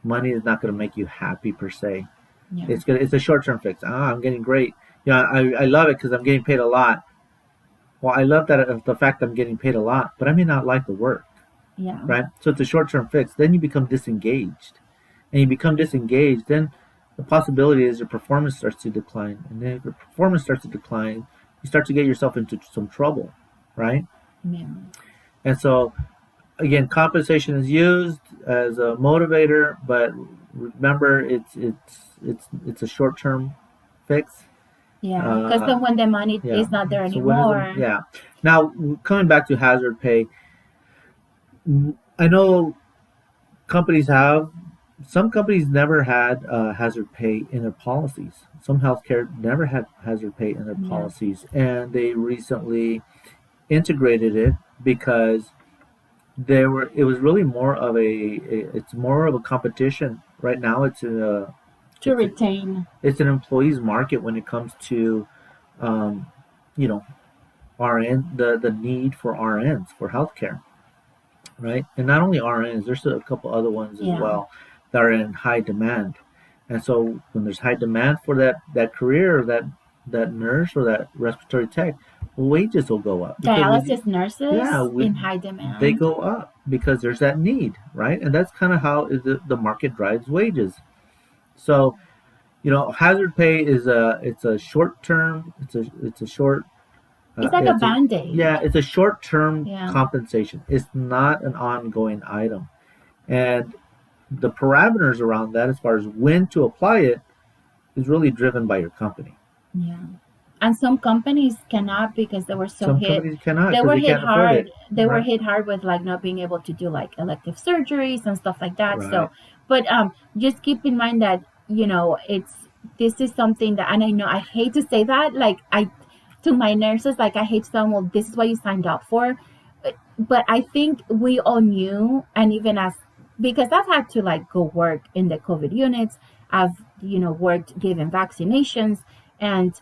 money is not going to make you happy per se. Yeah, It's a short term fix. I'm getting great. I love it because I'm getting paid a lot. Well, I love that the fact I'm getting paid a lot, but I may not like the work, yeah, right? So it's a short term fix. Then you become disengaged, and you become disengaged. Then the possibility is your performance starts to decline, and then if your performance starts to decline, you start to get yourself into some trouble, right? yeah. And so again, compensation is used as a motivator, but remember, it's a short term fix. Yeah, because Uh, then when the money yeah. is not there So when is it? anymore, Yeah. Now coming back to hazard pay, I know companies have some companies never had hazard pay in their policies. Some healthcare never had hazard pay in their yeah, policies, and they recently integrated it because it was really more of it's more of a competition right now. to It's a, retain. it's an employees market when it comes to um, you know RN the need for RNs for healthcare, right? And not only RNs, there's a couple other ones as Yeah, well that are in high demand. And so when there's high demand for that career, that nurse or that respiratory tech, wages will go up because dialysis yeah, nurses in high they demand. go up because there's that need, right? And that's kind of how the market drives wages. So hazard pay it's a short term, it's a short It's like a it's a band-aid. yeah, it's a short term Yeah, compensation. It's not an ongoing item, and the parameters around that, as far as when to apply it, is really driven by your company. Yeah. And some companies cannot because they were so Some hit. companies cannot They because were they hit can't afford hard. it. They were Right. hit hard with like not being able to do like elective surgeries and stuff like that. So, Right. but just keep in mind that it's this is something that, and I know I hate to say that, like I to my nurses, like I hate to tell them, well, this is what you signed up for. But I think we all knew, and even as because I've had to like go work in the COVID units. I've worked giving vaccinations, and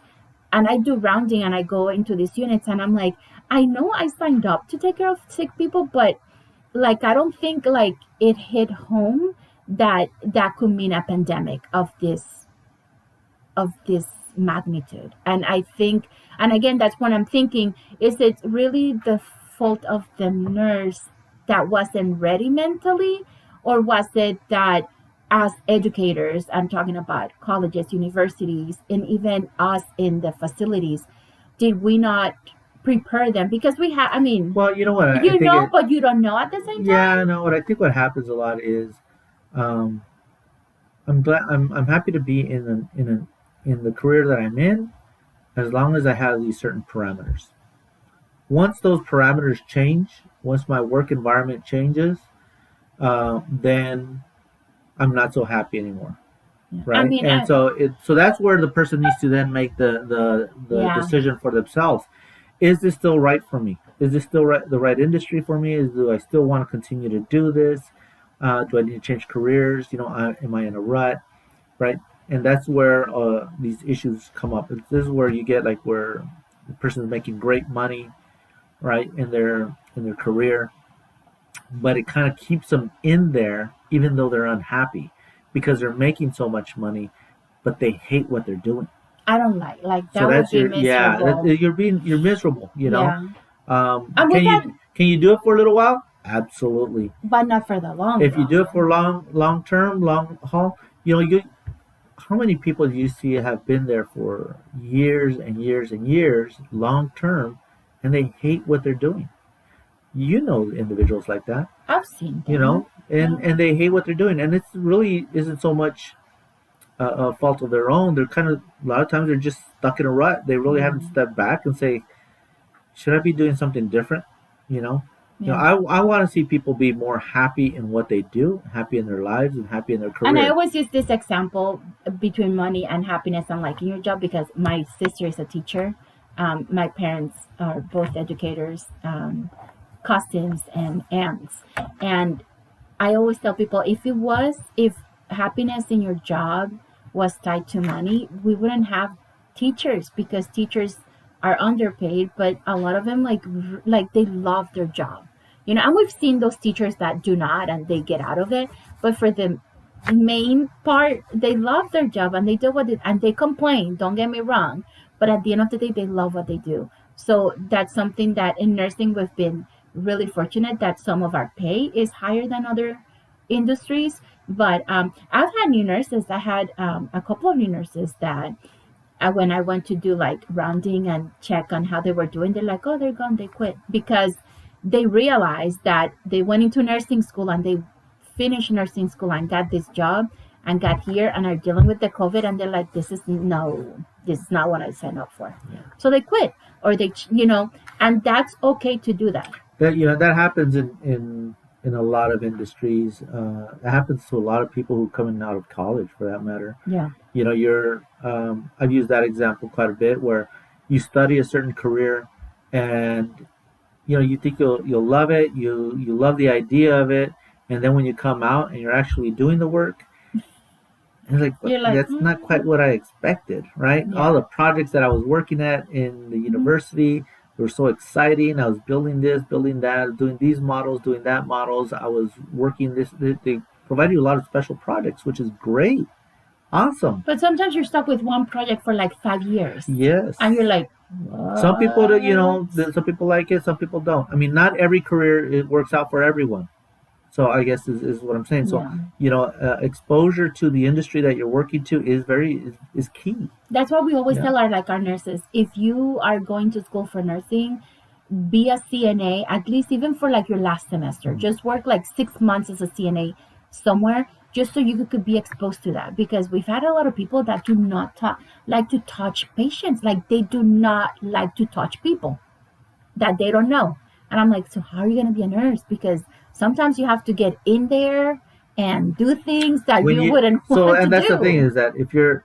I do rounding and I go into these units and I'm like, I know I signed up to take care of sick people, but like I don't think like it hit home that that could mean a pandemic of this magnitude. And I think, and again, that's what I'm thinking, is it really the fault of the nurse that wasn't ready mentally, or was it that as educators, I'm talking about colleges, universities, and even us in the facilities, did we not prepare them? Because we have, I mean, Well, you know what? I think it. but you don't know at the same Yeah, time. no. What I think what happens a lot is, um, I'm glad. I'm happy to be in the career that I'm in, as long as I have these certain parameters. Once those parameters change, once my work environment changes, then I'm not so happy anymore, Yeah. I right? mean, And so that's where the person needs to then make the yeah. decision for themselves. Is this still right for me? Is this still the right industry for me? Do I still want to continue to do this? Do I need to change careers? Am I in a rut? Right? And that's where these issues come up. This is where you get like where the person is making great money, right, in their career, but it kind of keeps them in there even though they're unhappy because they're making so much money, but they hate what they're doing. I don't like So that would that's be your yeah. miserable. You're miserable. Yeah. And Can we've you had, can you do it for a little while? Absolutely. but not for the long If you do run. it for long term, long haul, you how many people do you see have been there for years and years and years, long term, and they hate what they're doing? Individuals like that, I've seen them. and Yeah. they hate what they're doing, and it's really isn't so much a fault of their own. They're kind of a lot of times they're just stuck in a rut. They really haven't Yeah. stepped back and say, should I be doing something different? You know, Yeah. I want to see people be more happy in what they do, happy in their lives, and happy in their And I career. always use this example between money and happiness and liking your job because my sister is a teacher. My parents are both educators, cousins and aunts. And I always tell people if happiness in your job was tied to money, we wouldn't have teachers because teachers are underpaid, but a lot of them like they love their job. And we've seen those teachers that do not and they get out of it, but for the main part, they love their job and they do what it and they complain, don't get me wrong, but at the end of the day they love what they do. So that's something that in nursing we've been really fortunate that some of our pay is higher than other industries. But I've had new nurses. I had a couple of new nurses that when I went to do like rounding and check on how they were doing, they're like, oh, they're gone, they quit because they realized that they went into nursing school and they finished nursing school and got this job and got here and are dealing with the COVID and they're like, this is not what I signed up for. Yeah. So they quit or and that's okay to do that. That happens in a lot of industries. It happens to a lot of people who coming out of college, for that matter. Yeah. You're I've used that example quite a bit where you study a certain career and you think you'll love it, you love the idea of it, and then when you come out and you're actually doing the work, and it's like, but You're like, that's not quite what I expected, right? All yeah. the projects that I was working at in the Mhm. university, they were so exciting. I was building this, building that, doing these models, doing that models. I was working this. They provide you a lot of special projects, which is great, awesome. But sometimes you're stuck with one project for like 5 years. Yes. And you're like, Some people, what? some people like it, some people don't. I mean, not every career it works out for everyone. So I guess is what I'm saying. So Yeah. exposure to the industry that you're working to is key. That's why we always Yeah. tell our nurses, if you are going to school for nursing, be a CNA, at least even for like your last semester. Mm. Just work like 6 months as a CNA somewhere just so you could be exposed to that, because we've had a lot of people that do not like to touch patients. Like, they do not like to touch people that they don't know. And I'm like, so how are you going to be a nurse? Because sometimes you have to get in there and do things that When you you wouldn't so want to and that's the thing do. is that if you're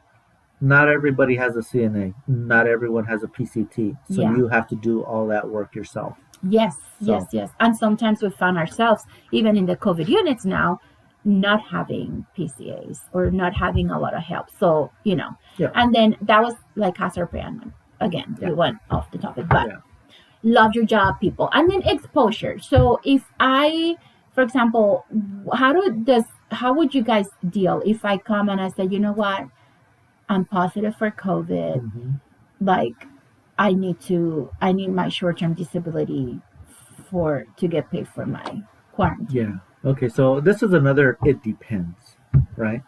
not everybody has a CNA, not everyone has a PCT, so Yeah. you have to do all that work yourself. Yes, yes, So yes. And sometimes we found ourselves, even in the COVID units now, not having PCAs or not having a lot of help. So, yeah, and then that was like hazard pay. Again, yeah, we went off the topic, but yeah. love your job, people. And then exposure. So if I, for example, how would you guys deal if I come and I say, you know what, I'm positive for COVID, Hmm. like I need my short-term disability for to get paid for my Yeah. quarantine. Okay. So this is another. It depends, right?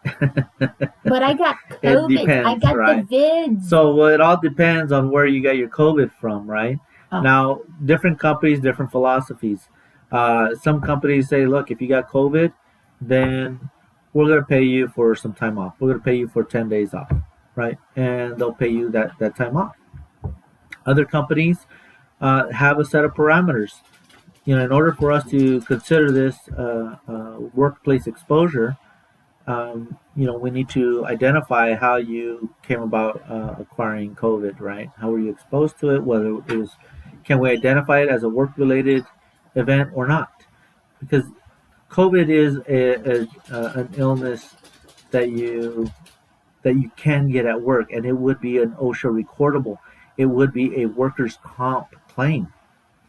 But I got It COVID. I depends, got the right? vids. So well, it all depends on where you got your COVID from, right? Oh, Now, different companies, different philosophies. Some companies say, look, if you got COVID, then we're going to pay you for some time off. We're going to pay you for 10 days off, right? And they'll pay you that time off. Other companies have a set of parameters. In order for us to consider this workplace exposure, we need to identify how you came about acquiring COVID, right? How were you exposed to it? Whether it was, can we identify it as a work-related event or not? Because COVID is an illness that you can get at work, and it would be an OSHA recordable. It would be a workers' comp claim.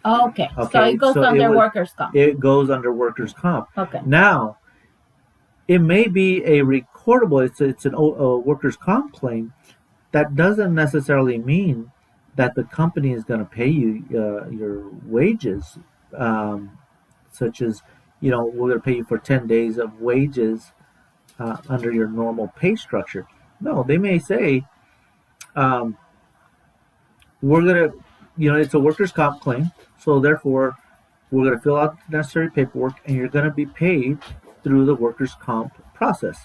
okay. So it Okay, goes so under workers' comp. it goes under workers' comp. Okay. Now, it may be a recordable. It's a workers' comp claim. That doesn't necessarily mean that the company is going to pay you your wages, such as we're going to pay you for 10 days of wages under your normal pay structure. No, they may say um, we're going to, it's a workers' comp claim, so therefore we're going to fill out the necessary paperwork, and you're going to be paid through the workers' comp process,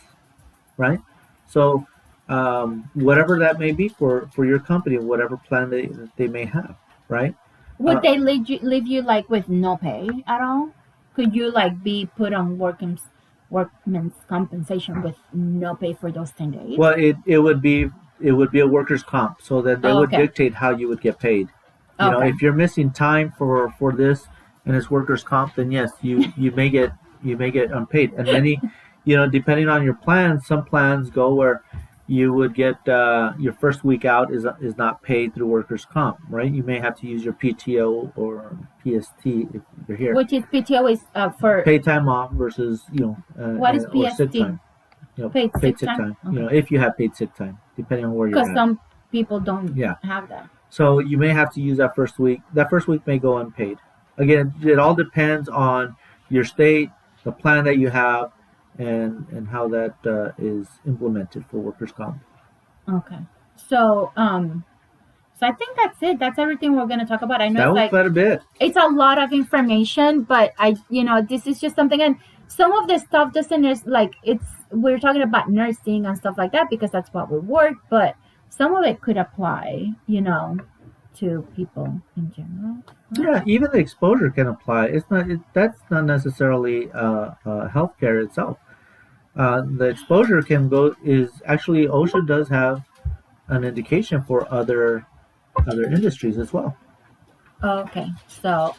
right? So, whatever that may be for your company, whatever plan they may have, right? Would Uh, they leave you like with no pay at all? Could you like be put on workman's compensation with no pay for those 10 days? well, it would be a workers' comp, so that they Oh, would okay. dictate how you would get paid. Okay. If you're missing time for this and it's workers' comp, then yes, you may get unpaid. And many, depending on your plan, some plans go where you would get your first week out is not paid through workers' comp, right? You may have to use your PTO or PST if you're here. Which is PTO is for Paid time off versus what is or sick PST? time. Paid Paid sick sick time? time. Okay. If you have paid sick time, depending on where you're Because at. some people don't Yeah. have that. So you may have to use that first week. That first week may go unpaid. Again, it all depends on your state, the plan that you have, and how that is implemented for workers' comp. Okay. So I think that's it. That's everything we're gonna talk about. I know That it's was like quite a bit. it's a lot of information, but this is just something, and some of this stuff doesn't just like we're talking about nursing and stuff like that because that's what we work, but some of it could apply, to people in general. Yeah, even the exposure can apply. It's not. That's not necessarily healthcare itself. The exposure can go is actually OSHA does have an indication for other industries as well. Okay. So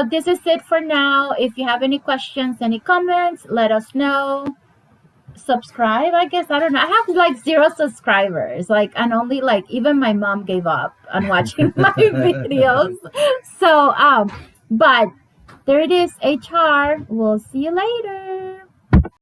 this is it for now. If you have any questions, any comments, let us know. Subscribe, I guess. I don't know. I have like 0 subscribers. Like, and only like even my mom gave up on watching my videos. So but there it is, HR. We'll see you later.